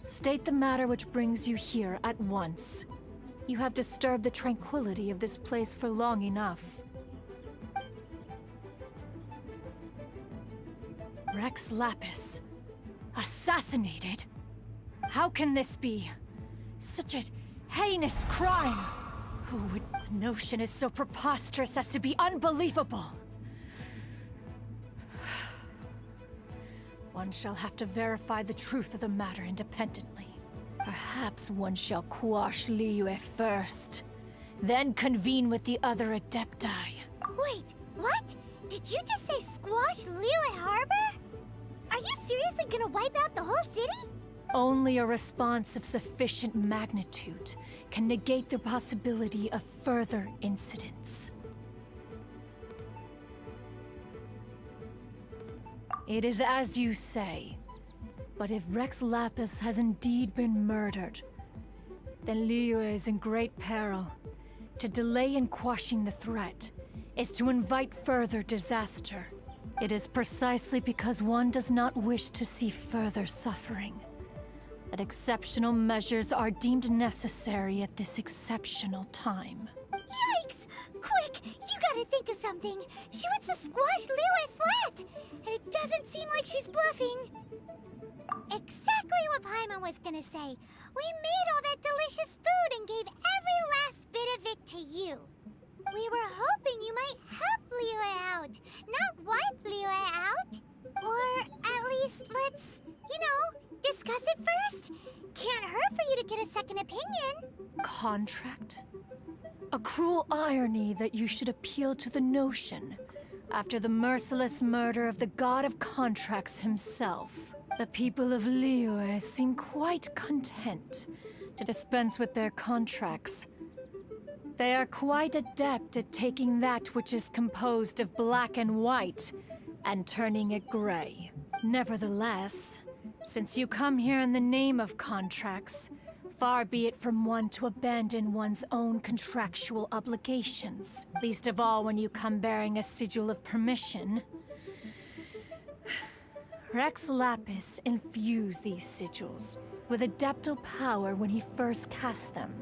State the matter which brings you here at once. You have disturbed the tranquility of this place for long enough. Rex Lapis. Assassinated? How can this be? Such a heinous crime! Who would... The notion is so preposterous as to be unbelievable. One shall have to verify the truth of the matter independently. Perhaps one shall quash Liyue first, then convene with the other Adepti.
Wait, what? Did you just say squash Liyue Harbor? Are you seriously gonna wipe out the whole city?
Only a response of sufficient magnitude can negate the possibility of further incidents. It is as you say, but if Rex Lapis has indeed been murdered, then Liyue is in great peril. To delay in quashing the threat is to invite further disaster. It is precisely because one does not wish to see further suffering that exceptional measures are deemed necessary at this exceptional time.
Yikes! Quick, you gotta think of something. She wants to squash Liyue flat, and it doesn't seem like she's bluffing. Exactly what Paimon was gonna say. We made all that delicious food and gave every last bit of it to you. We were hoping you might help Liyue out, not wipe Liyue out. Or at least let's, discuss it first. Can't hurt for you to get a second opinion.
Contract? A cruel irony that you should appeal to the notion after the merciless murder of the god of contracts himself. The people of Liyue seem quite content to dispense with their contracts. They are quite adept at taking that which is composed of black and white and turning it gray. Nevertheless, since you come here in the name of contracts, far be it from one to abandon one's own contractual obligations, least of all when you come bearing a sigil of permission. Rex Lapis infused these sigils with adeptal power when he first cast them.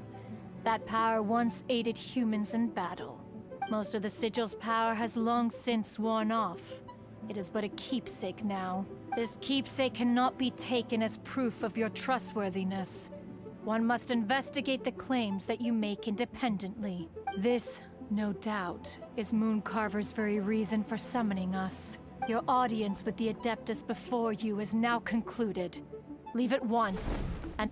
That power once aided humans in battle. Most of the sigil's power has long since worn off. It is but a keepsake now. This keepsake cannot be taken as proof of your trustworthiness. One must investigate the claims that you make independently. This, no doubt, is Mooncarver's very reason for summoning us. Your audience with the Adeptus before you is now concluded. Leave at once, and...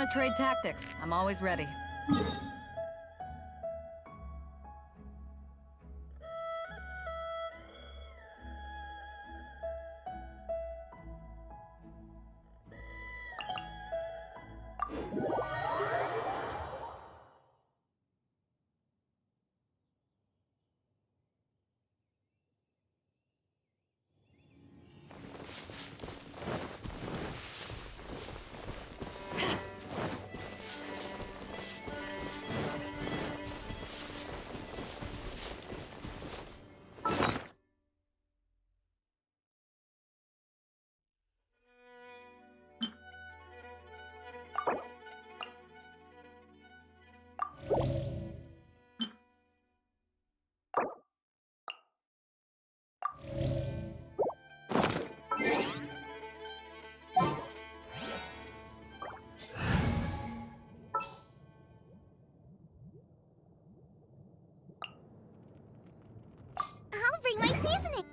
want to trade tactics, I'm always ready.
I'll bring my seasoning.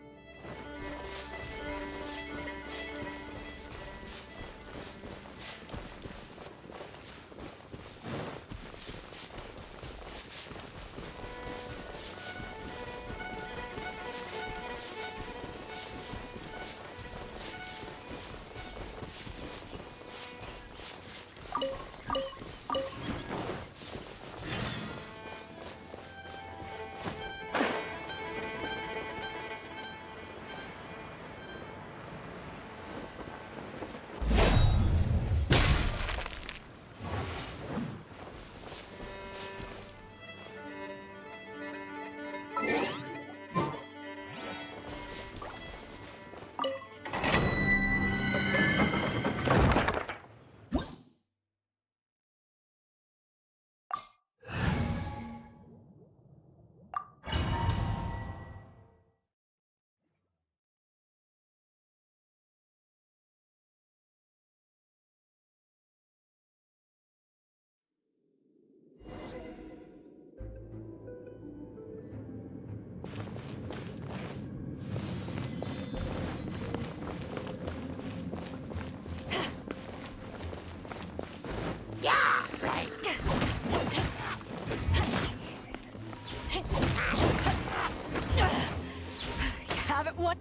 Have it what?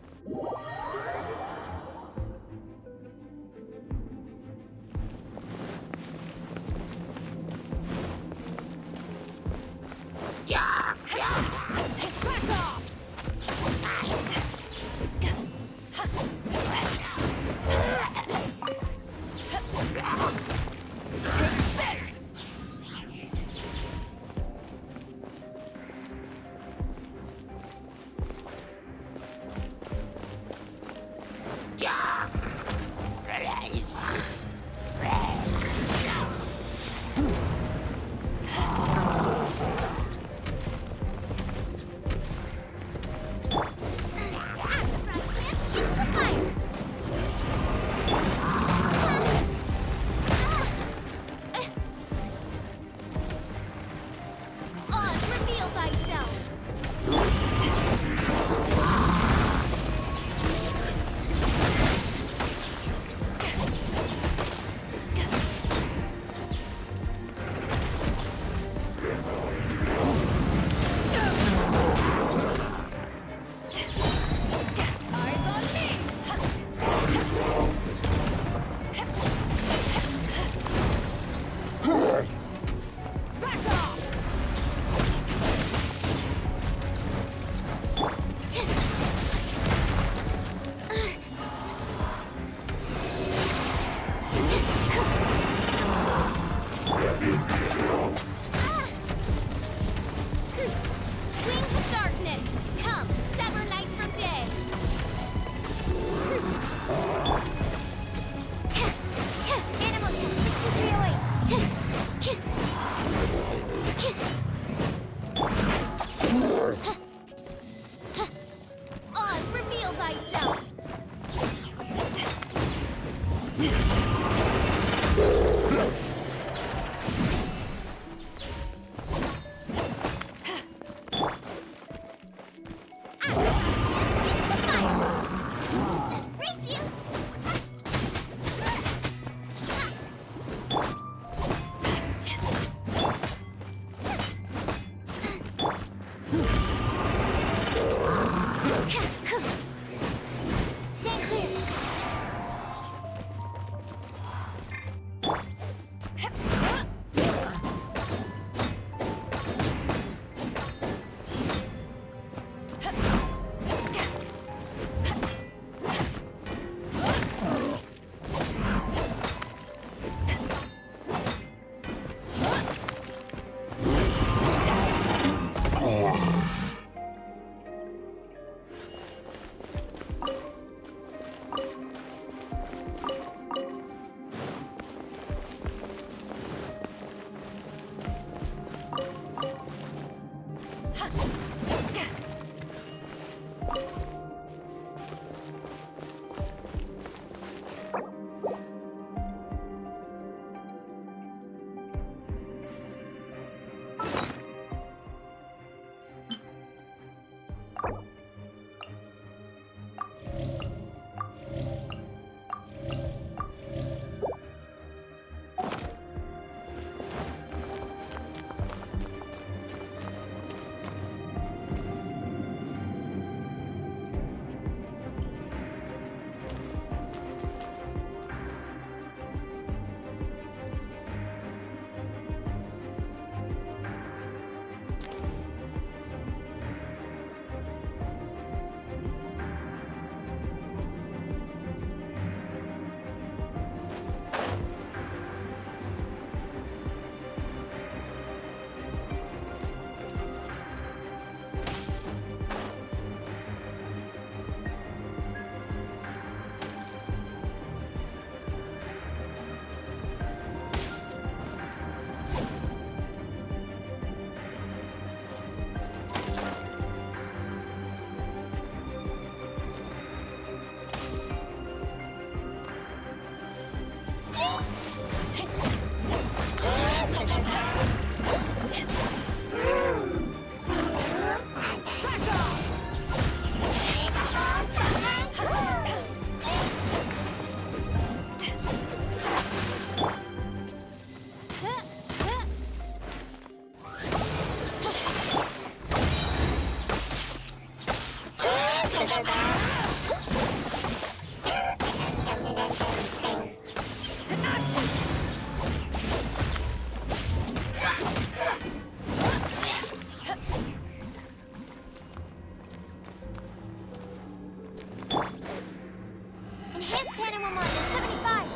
Enhanced cannon will mark at 75.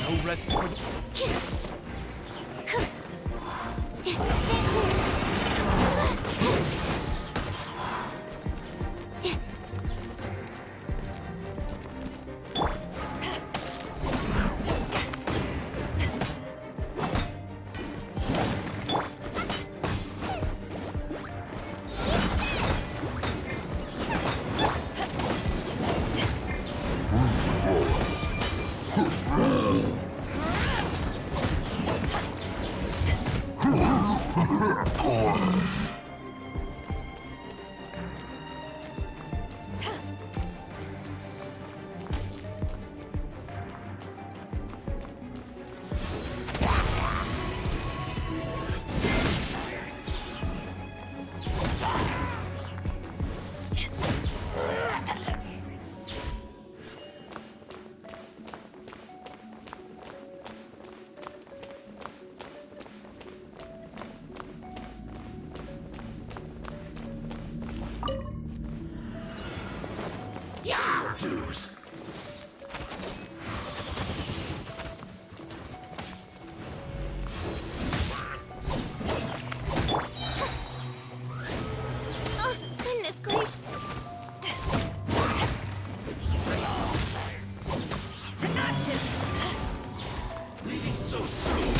No rest for the...
Dues.
Oh, goodness gracious.
Leaving so soon.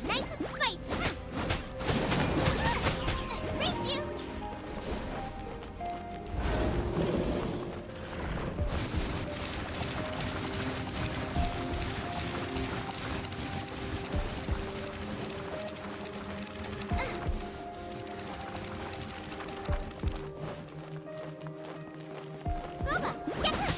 Nice and spicy. Race you. Booba, get him.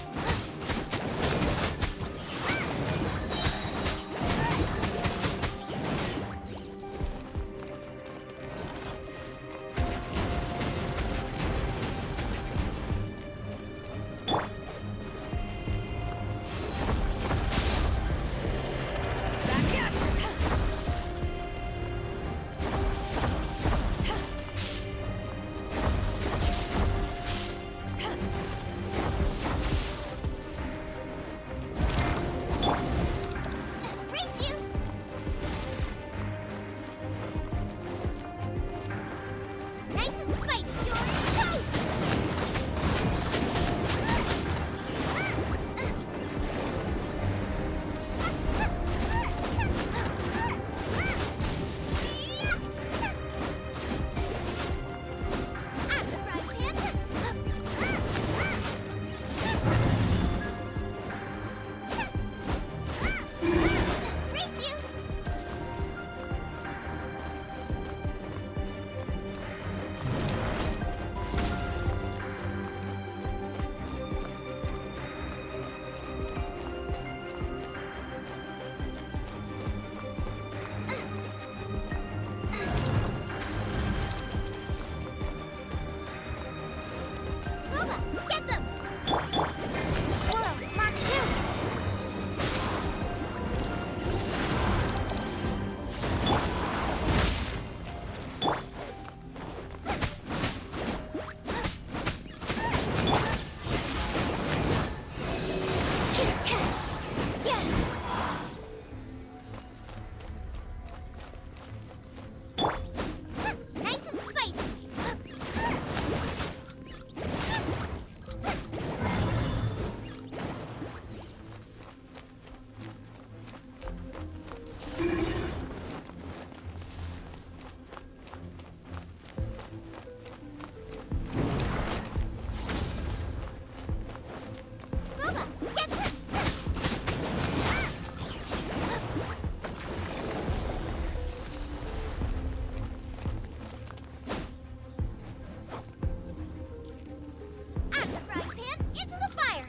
Race you. Nice and spicy. You're toast. Out of the frying pan. Race you. Booba, get them! Whoa, Mark 2! Yeah. Nice and spicy. Booba, get them! Out of the frying pan, into the fire!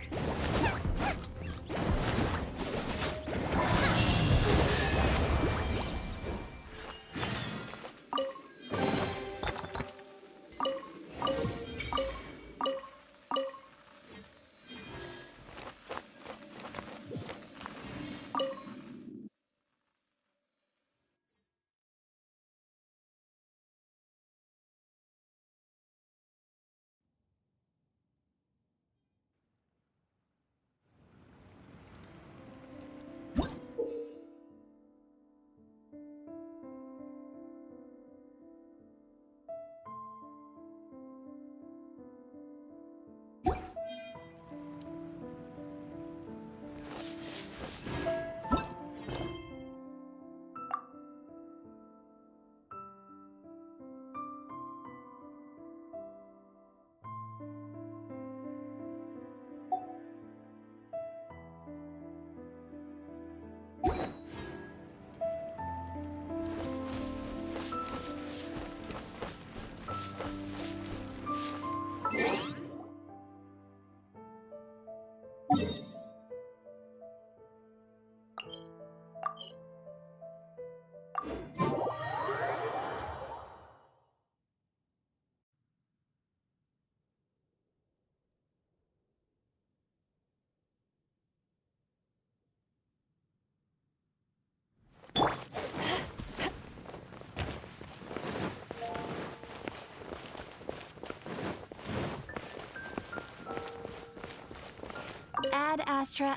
Ad Astra.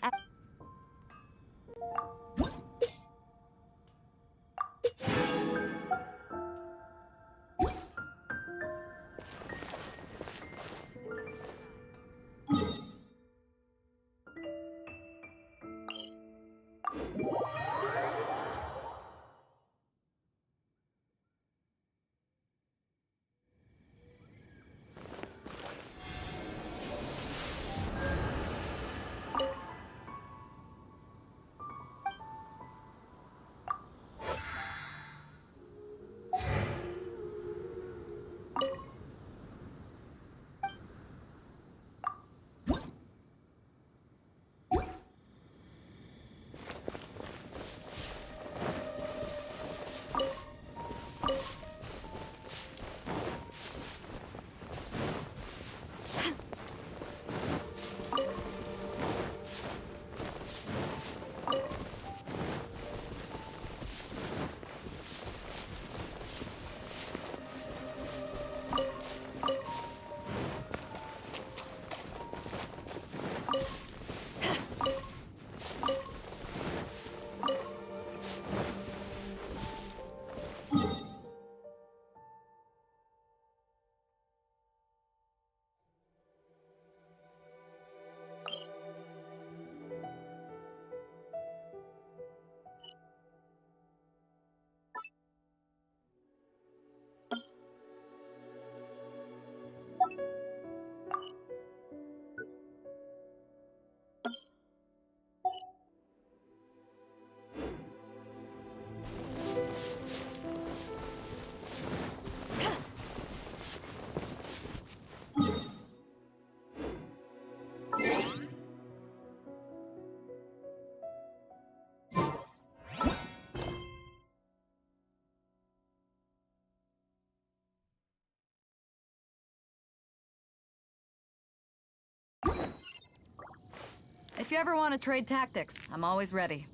If you ever want to trade tactics, I'm always ready.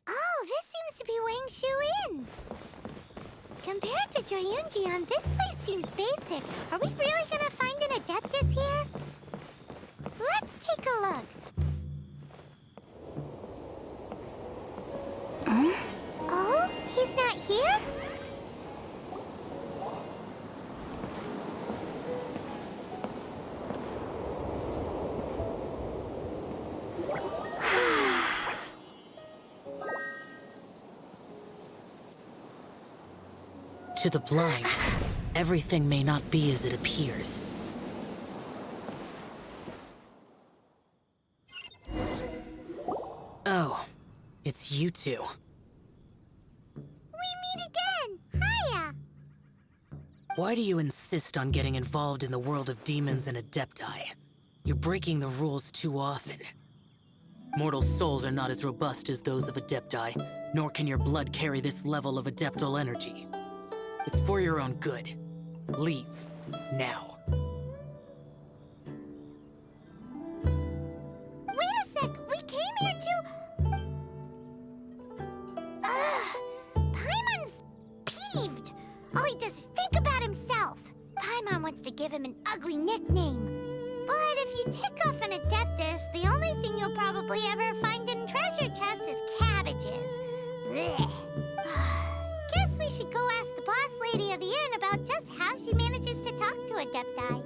Oh, this seems to be Wang Shu Inn. Compared to Joyunjian, this place seems basic. Are we really gonna find an Adeptus here? Let's take a look. Oh, he's not here?
To the blind, everything may not be as it appears. Oh, it's you two.
We meet again! Hiya!
Why do you insist on getting involved in the world of demons and Adepti? You're breaking the rules too often. Mortal souls are not as robust as those of Adepti, nor can your blood carry this level of Adeptal energy. It's for your own good. Leave. Now.
Wait a sec! We came here to... Paimon's peeved! All he does is think about himself. Paimon wants to give him an ugly nickname. But if you tick off an Adeptus, the only thing you'll probably ever find in treasure chests is cabbages. Blech. Guess we should go ask the boss lady of the inn about just how she manages to talk to Adepti.